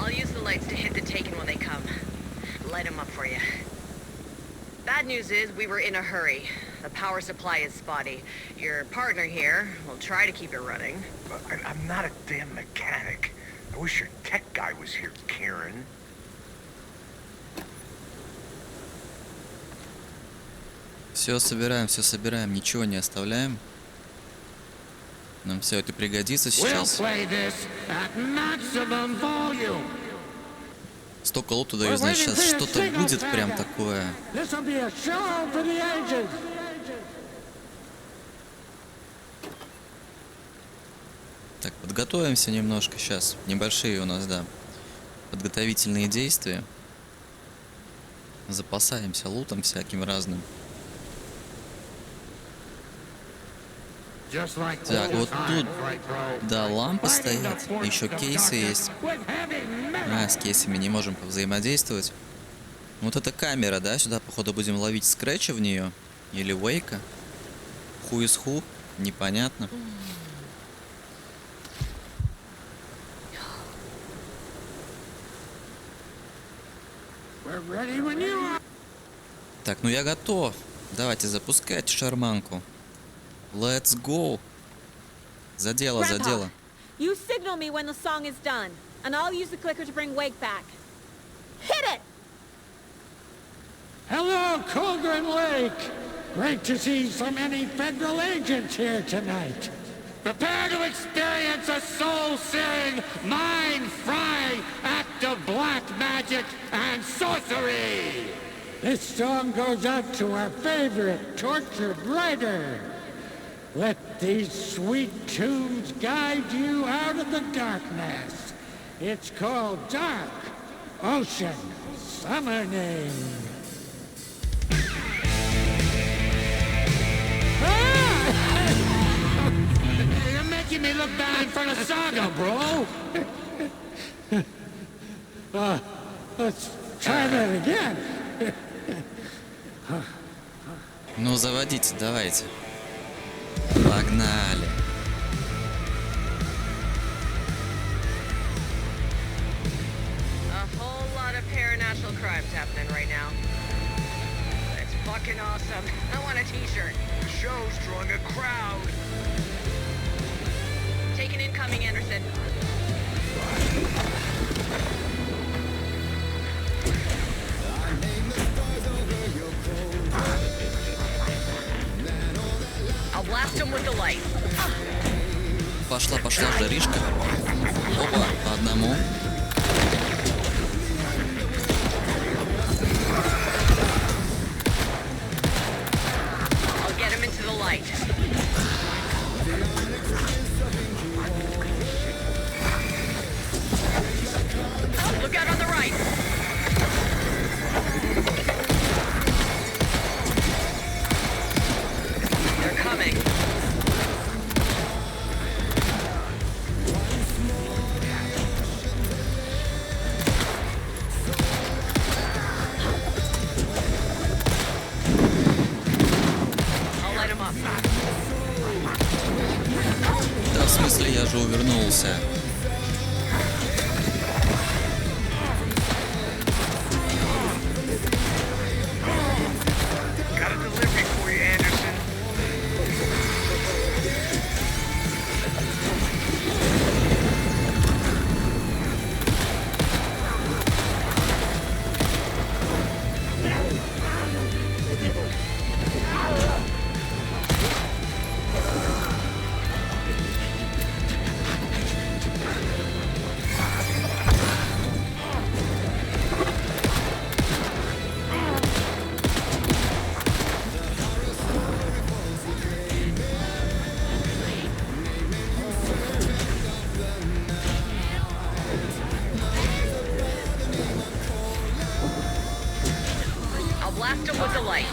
I'll use the lights to hit the taken when they come. Light them up for you. Bad news is we were in a hurry. The power supply is spotty. Your partner here will try to keep it running. But I'm not a damn mechanic. I wish your tech guy was here, Karen. Все собираем, ничего не оставляем. Нам все это пригодится сейчас. Столько луту даю, значит, сейчас что-то будет прям такое. Так, подготовимся немножко сейчас. Небольшие у нас, да, подготовительные действия. Запасаемся лутом всяким разным. Так, вот тут, да, лампы стоят, еще кейсы есть. С кейсами не можем повзаимодействовать. Вот эта камера, да, сюда, походу, будем ловить Скретча в нее. Или Уэйка. Who is who? Непонятно. Так, ну я готов. Давайте запускайте шарманку. Let's go. За дело, за дело. You signal me when the song is done, and I'll use the clicker to bring Wake back. Hit it! Hello, Colgren Lake. Great to see so many federal agents here tonight. Prepare to experience a soul-searing, mind-frying act of black magic and sorcery! This song goes out to our favorite tortured writer. Let these sweet tunes guide you out of the darkness. It's called Dark Ocean Summoning. You're making me look bad in front of Saga, bro! Let's try that again. Ну, заводите, давайте. Погнали. A whole lot of paranatural crimes happening right now. It's fucking awesome. I want a t-shirt. The show's drawing a crowd. Take an incoming, Anderson. I'll blast him with the light. Пошла жаришка. Опа, по одному. I'll get him into the light. Look out on the right. They're coming. I'll light him up. Да, в смысле, я же увернулся. Got a delivery for you, Anderson. I'll blast him with the light.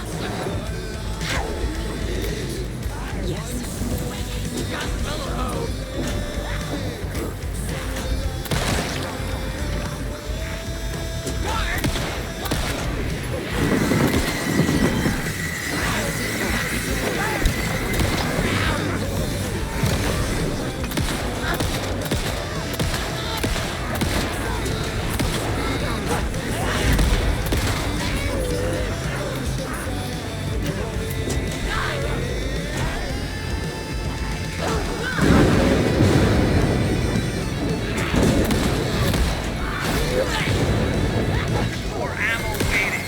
More ammo waiting.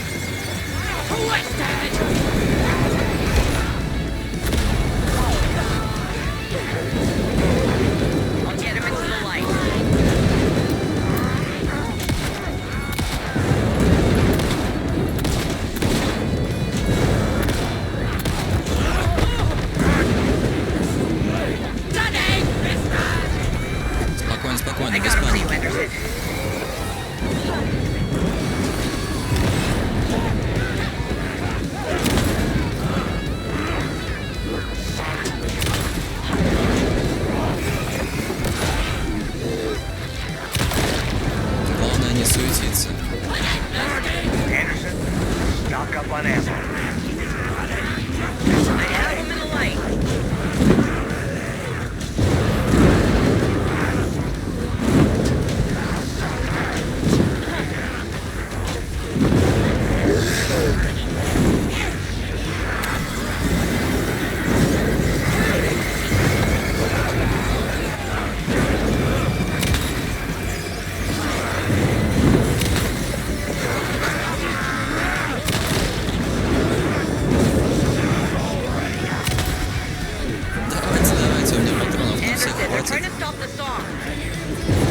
I'll get him into the light. Спокойно, спокойно, I без got him for you, паники. Anderson. Главное не суетиться. Anderson, stock up on ammo. I have him in the light. Давайте, у меня патронов на всех Anderson, they're trying хватит. to stop the song.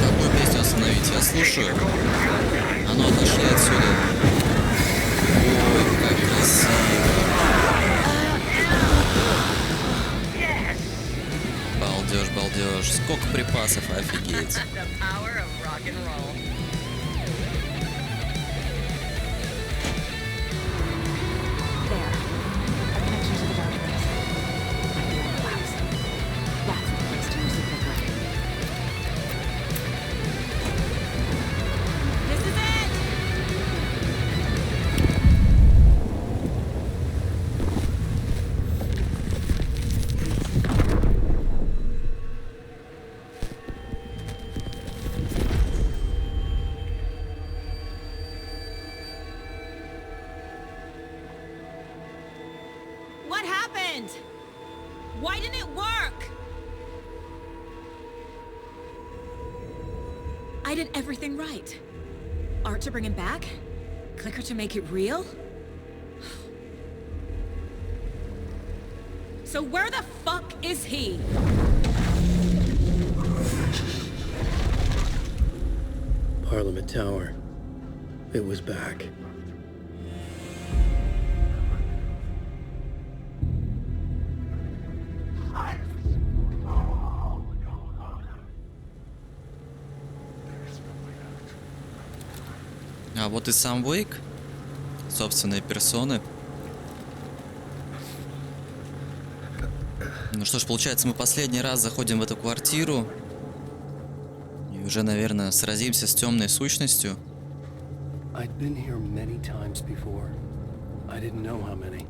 Какую песню остановить? Я слушаю. А ну, отошли отсюда. Ой, как красиво. Балдеж, балдеж. Сколько припасов, офигеть. The power of rock and roll. This is Why didn't it work? I did everything right. Art to bring him back? Clicker to make it real? So where the fuck is he? Parliament Tower. It was back. А вот и сам Вейк, собственной персоны. Ну что ж, получается, мы последний раз заходим в эту квартиру. И уже, наверное, сразимся с темной сущностью. I'd been here many times before. I didn't know how many.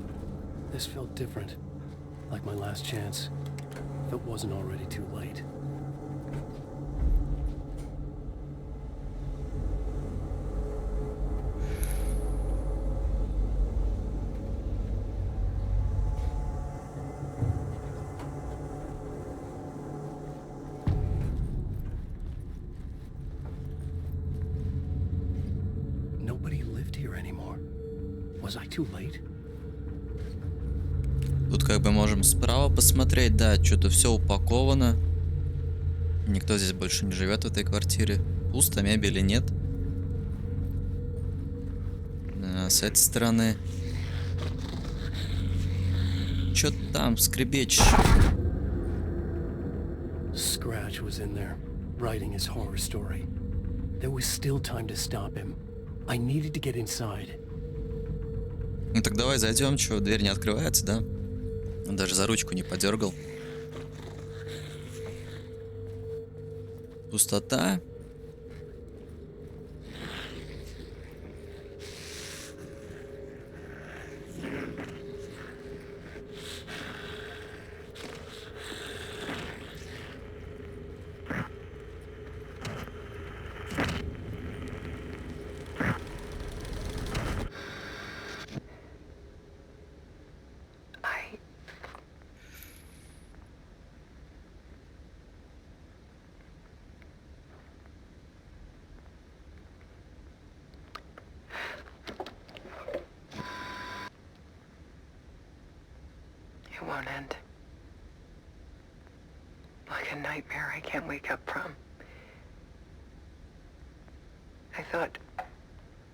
This felt different. Like my last chance. If it wasn't already too late. Nobody lived here anymore. Was I too late? Тут как бы можем справа посмотреть, да, что-то все упаковано. Никто здесь больше не живет в этой квартире. Пусто, мебели нет. А с этой стороны. Чё там скребечь? Scratch was in there, writing his horror story. There was still time to stop him. I needed to get inside. Ну так давай зайдем, что дверь не открывается, да? Он даже за ручку не подергал. Пустота. It won't end. Like a nightmare I can't wake up from. I thought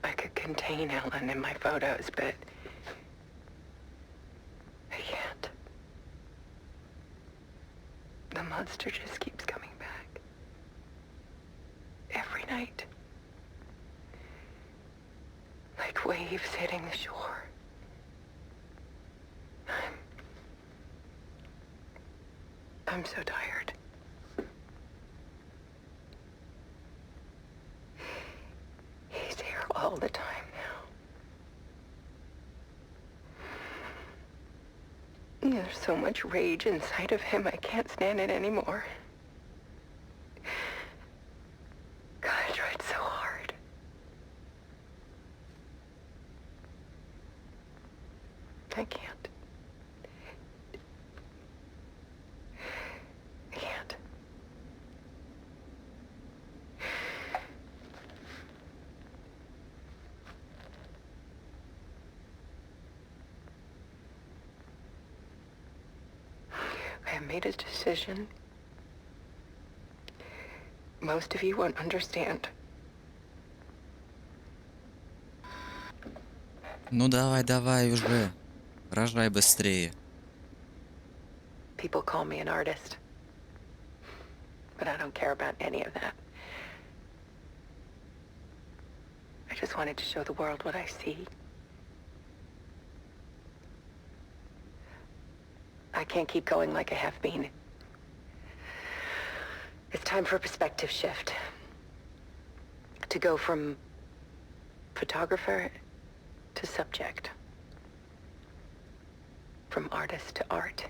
I could contain Alan in my photos, but I can't. The monster just keeps coming back. Every night. Like waves hitting the shore. I'm so tired. He's here all the time now. There's so much rage inside of him, I can't stand it anymore. God, I tried so hard. I can't. I have made a decision. Most of you won't understand. Ну давай уже. Рожай быстрее. People call me an artist. But I don't care about any of that. I just wanted to show the world what I see. I can't keep going like I have been. It's time for a perspective shift. To go from photographer to subject. From artist to art.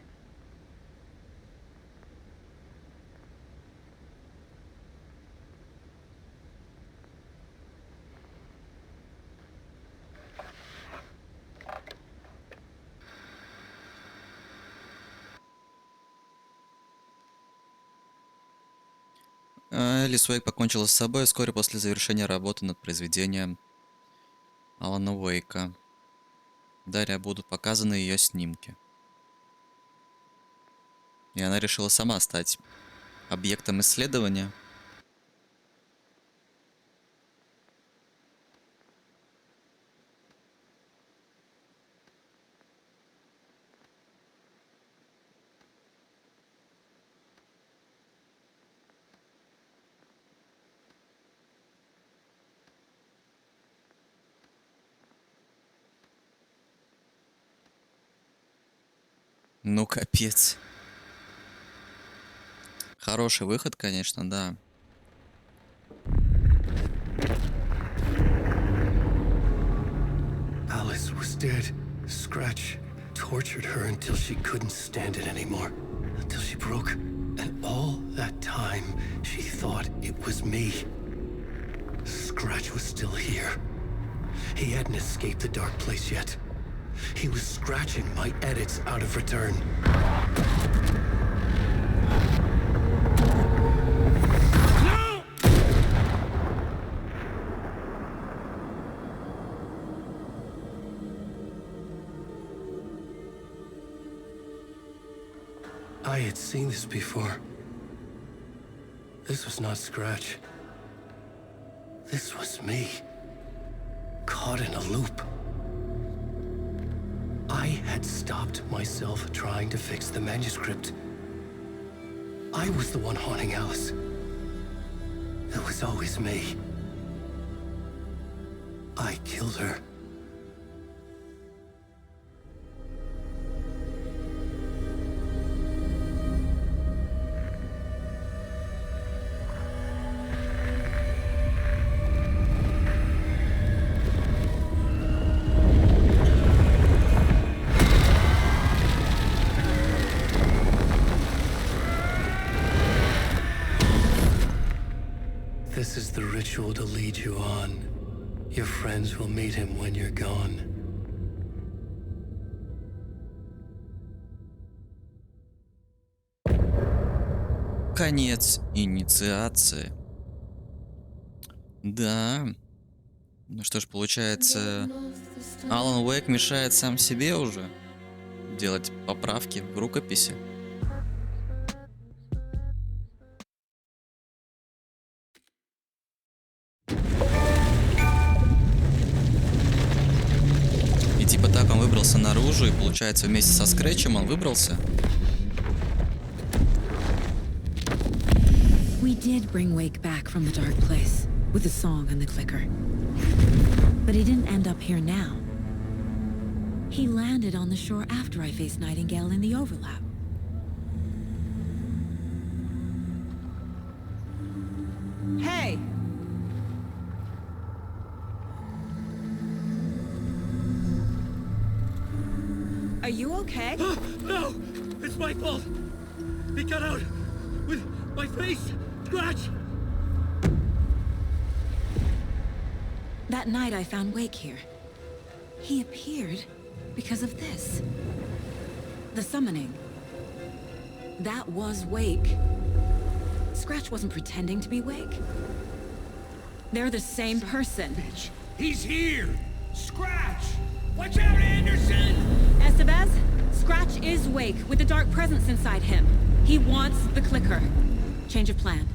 Элис Уэйк покончила с собой вскоре после завершения работы над произведением Алана Вейка. Далее будут показаны ее снимки. И она решила сама стать объектом исследования. Ну, капец. Хороший выход, конечно, да. Alice was dead. Scratch tortured her until she couldn't stand it anymore. Until she broke. And all that time, she thought it was me. Scratch was still here. He hadn't escaped the dark place yet. He was scratching my edits out of return. No! I had seen this before. This was not Scratch. This was me. Caught in a loop. I had stopped myself trying to fix the manuscript. I was the one haunting Alice. It was always me. I killed her. This is the ritual to lead you on. Your friends will meet him when you're gone. Конец инициации. Да. Ну что ж, получается, Алан Уэйк мешает сам себе уже делать поправки в рукописи. И типа так он выбрался наружу, и получается вместе со Скретчем он выбрался. We did bring Wake back from the dark place with the song and the clicker. But he didn't end up here now. He landed on the shore after I faced Nightingale in the overlap. Hey! Are you okay? No! It's my fault! He got out with my face! Scratch! That night I found Wake here. He appeared because of this. The summoning. That was Wake. Scratch wasn't pretending to be Wake. They're the same person. Bitch! He's here! Scratch! Watch out, Anderson! Estevez, Scratch is Wake with the dark presence inside him. He wants the clicker. Change of plan.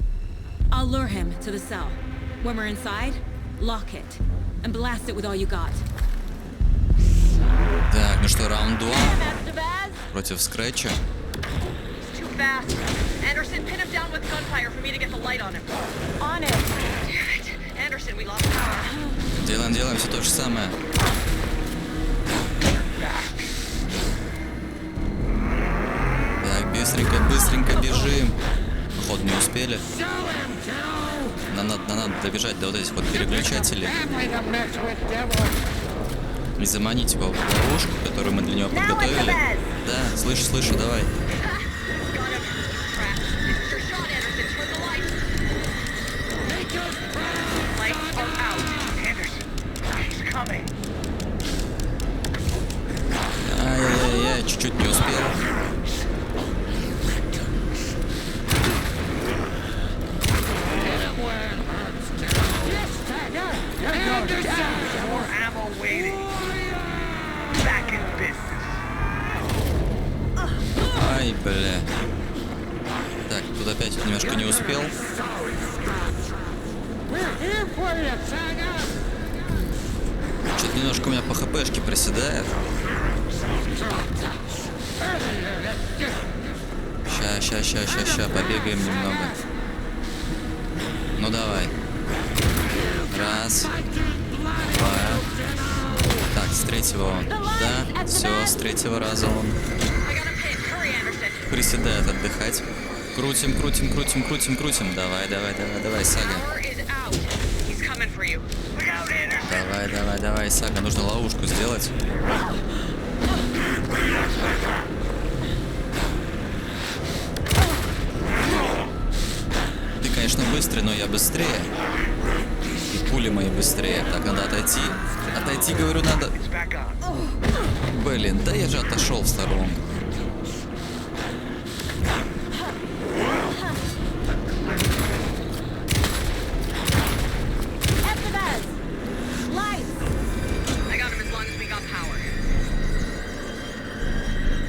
I'll lure him to the cell. When we're inside, lock it. And blast it with all you got. Так, ну что, раунд 2 против Скретча. Too fast. Anderson, pin him down with gunfire for me to get the light on him. On it! Damn it. Anderson, we lost power. Делаем все то же самое. Так, быстренько бежим. Походу не успели. Нам надо добежать до вот этих вот переключателей. И заманить его в ловушку, которую мы для него подготовили. Да, слышу, давай. Ай-яй-яй, чуть-чуть не успел. We're here for you, Saga. Что-то немножко у меня по хпшке проседает. Ща, побегаем немного. Ну давай. Раз. Два. Так, с третьего он. Да, все, с третьего раза он приседает отдыхать. Крутим. Давай, Сага. Давай, Сага, нужно ловушку сделать. Ты, конечно, быстрый, но я быстрее. И пули мои быстрее. Так, надо отойти. Отойти, говорю, надо. Блин, да я же отошел в сторонку.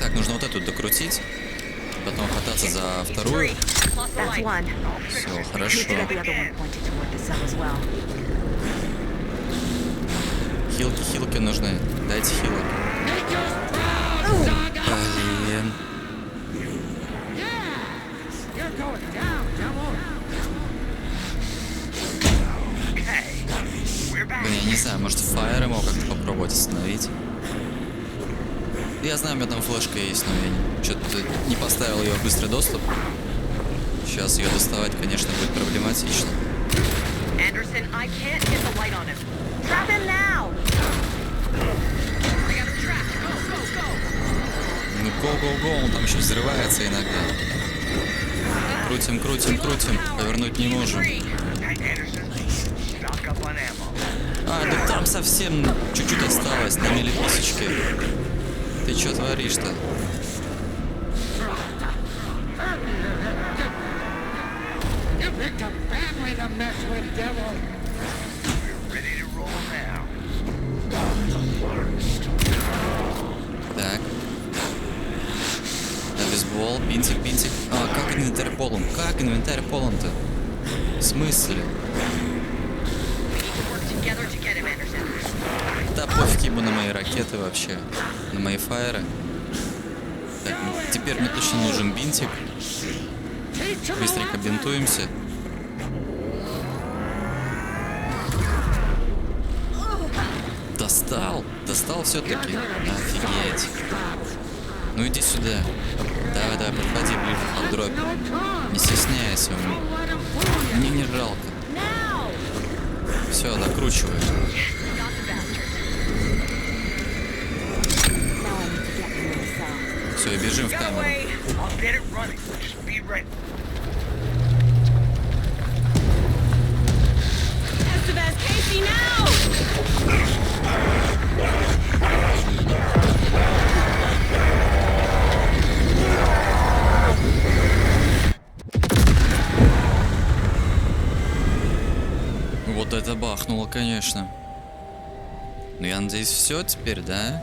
Так, нужно вот эту докрутить. Потом хвататься за вторую. Все, хорошо. Хилки нужны. Дайте хилок. Блин. Блин, я не знаю, может фаер ему как-то попробовать остановить. Я знаю, у меня там флешка есть, но я что-то не поставил ее в быстрый доступ. Сейчас ее доставать, конечно, будет проблематично. Anderson, I can't get the light on him. Trap him now. I got him trapped. Go. Ну, go, он там еще взрывается иногда. Крутим. Повернуть не можем. А, да там совсем чуть-чуть осталось, на миллиписечке. Ты что творишь-то? Так. Бейсбол, пинтик. А, как инвентарь полон-то? В смысле? Да пофиг ему на мои ракеты вообще. На мои фаеры. Так, теперь мне точно нужен бинтик. Быстренько бинтуемся. Достал все-таки. Офигеть. Ну иди сюда. Давай, подходи ближе, поддробь. Не стесняйся. Мне не жалко. Все, докручиваю. Все, и бежим в камеру. Вот это бахнуло, конечно. Ну, я надеюсь, все теперь, да?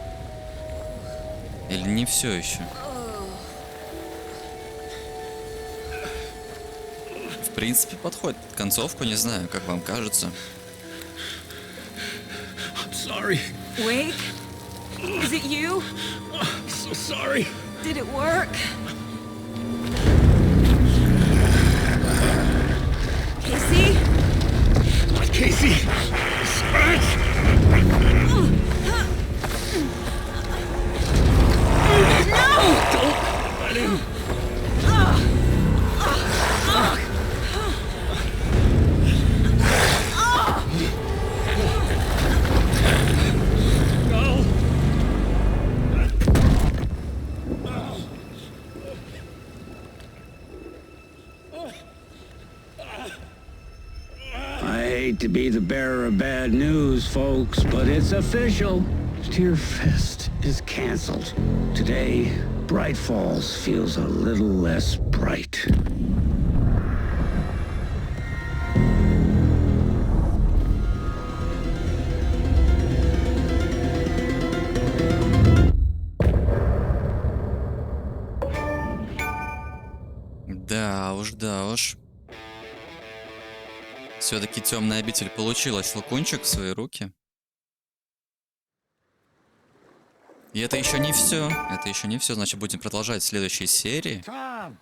Или не все еще? В принципе, подходит под концовку, не знаю, как вам кажется. I'm sorry. Wait? Is it you? I'm so sorry. Did it work? Casey? Casey! Scratch! Don't let him. I hate to be the bearer of bad news, folks, but it's official. Tear Fest is canceled. Today, Bright Falls feels a little less bright. Да уж. Все-таки темная обитель получила щелкунчик в свои руки. И это еще не все. Это еще не все. Значит, будем продолжать в следующей серии. Tom,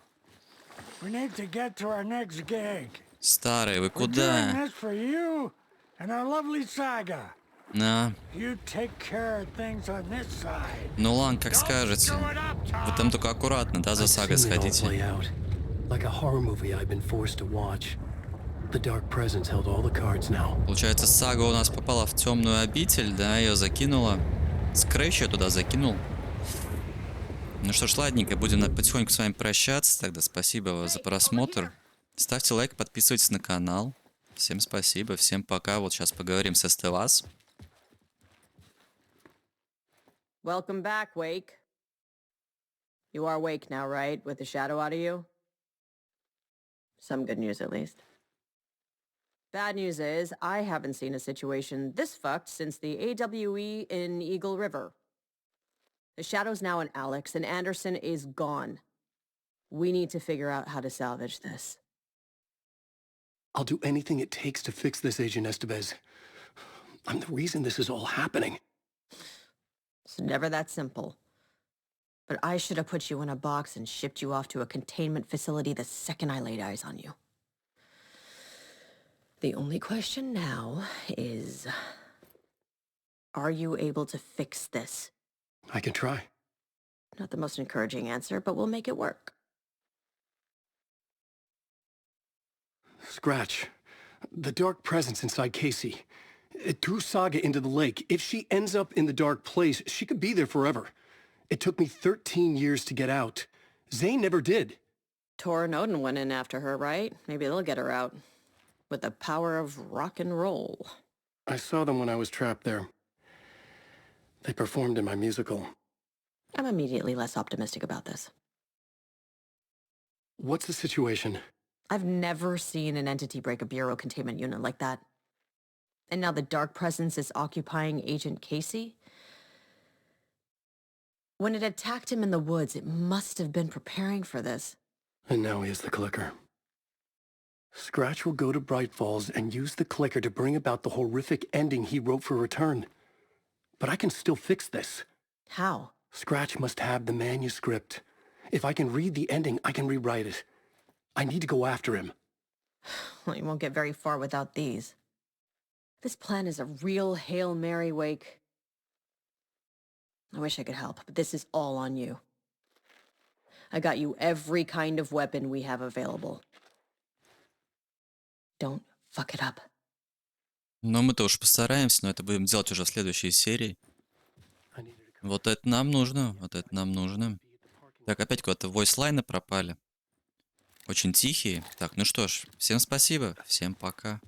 we need to get to our next gig. Старый, вы We're doing куда? this for you and our lovely Saga. На. You take care of things on this side. Ну ладно, как скажете. Вы там только аккуратно, да, за Сагой сходите. Like a horror movie I've been forced to watch. The dark presence held all the cards now. Получается, Сага у нас попала в темную обитель, да, ее закинула. Скретч я туда закинул. Ну что ж, ладненько, будем потихоньку с вами прощаться. Тогда спасибо за просмотр. Ставьте лайк, подписывайтесь на канал. Всем спасибо, всем пока. Вот сейчас поговорим с СТВАС. Welcome back, Wake. You are awake now, right? With the shadow out of you? Some good news, at least. Bad news is, I haven't seen a situation this fucked since the AWE in Eagle River. The shadow's now in Alex, and Anderson is gone. We need to figure out how to salvage this. I'll do anything it takes to fix this, Agent Estevez. I'm the reason this is all happening. It's never that simple. But I should have put you in a box and shipped you off to a containment facility the second I laid eyes on you. The only question now is, are you able to fix this? I can try. Not the most encouraging answer, but we'll make it work. Scratch. The dark presence inside Casey. It threw Saga into the lake. If she ends up in the dark place, she could be there forever. It took me 13 years to get out. Zane never did. Tor and Odin went in after her, right? Maybe they'll get her out. With the power of rock and roll. I saw them when I was trapped there. They performed in my musical. I'm immediately less optimistic about this. What's the situation? I've never seen an entity break a bureau containment unit like that. And now the dark presence is occupying Agent Casey? When it attacked him in the woods, it must have been preparing for this. And now he has the clicker. Scratch will go to Bright Falls and use the clicker to bring about the horrific ending he wrote for Return. But I can still fix this. How? Scratch must have the manuscript. If I can read the ending, I can rewrite it. I need to go after him. Well, you won't get very far without these. This plan is a real Hail Mary, Wake. I wish I could help, but this is all on you. I got you every kind of weapon we have available. Don't fuck it up. Но мы-то уж постараемся, но это будем делать уже в следующей серии. Вот это нам нужно, вот это нам нужно. Так, опять куда-то войслайны пропали. Очень тихие. Так, ну что ж, всем спасибо, всем пока.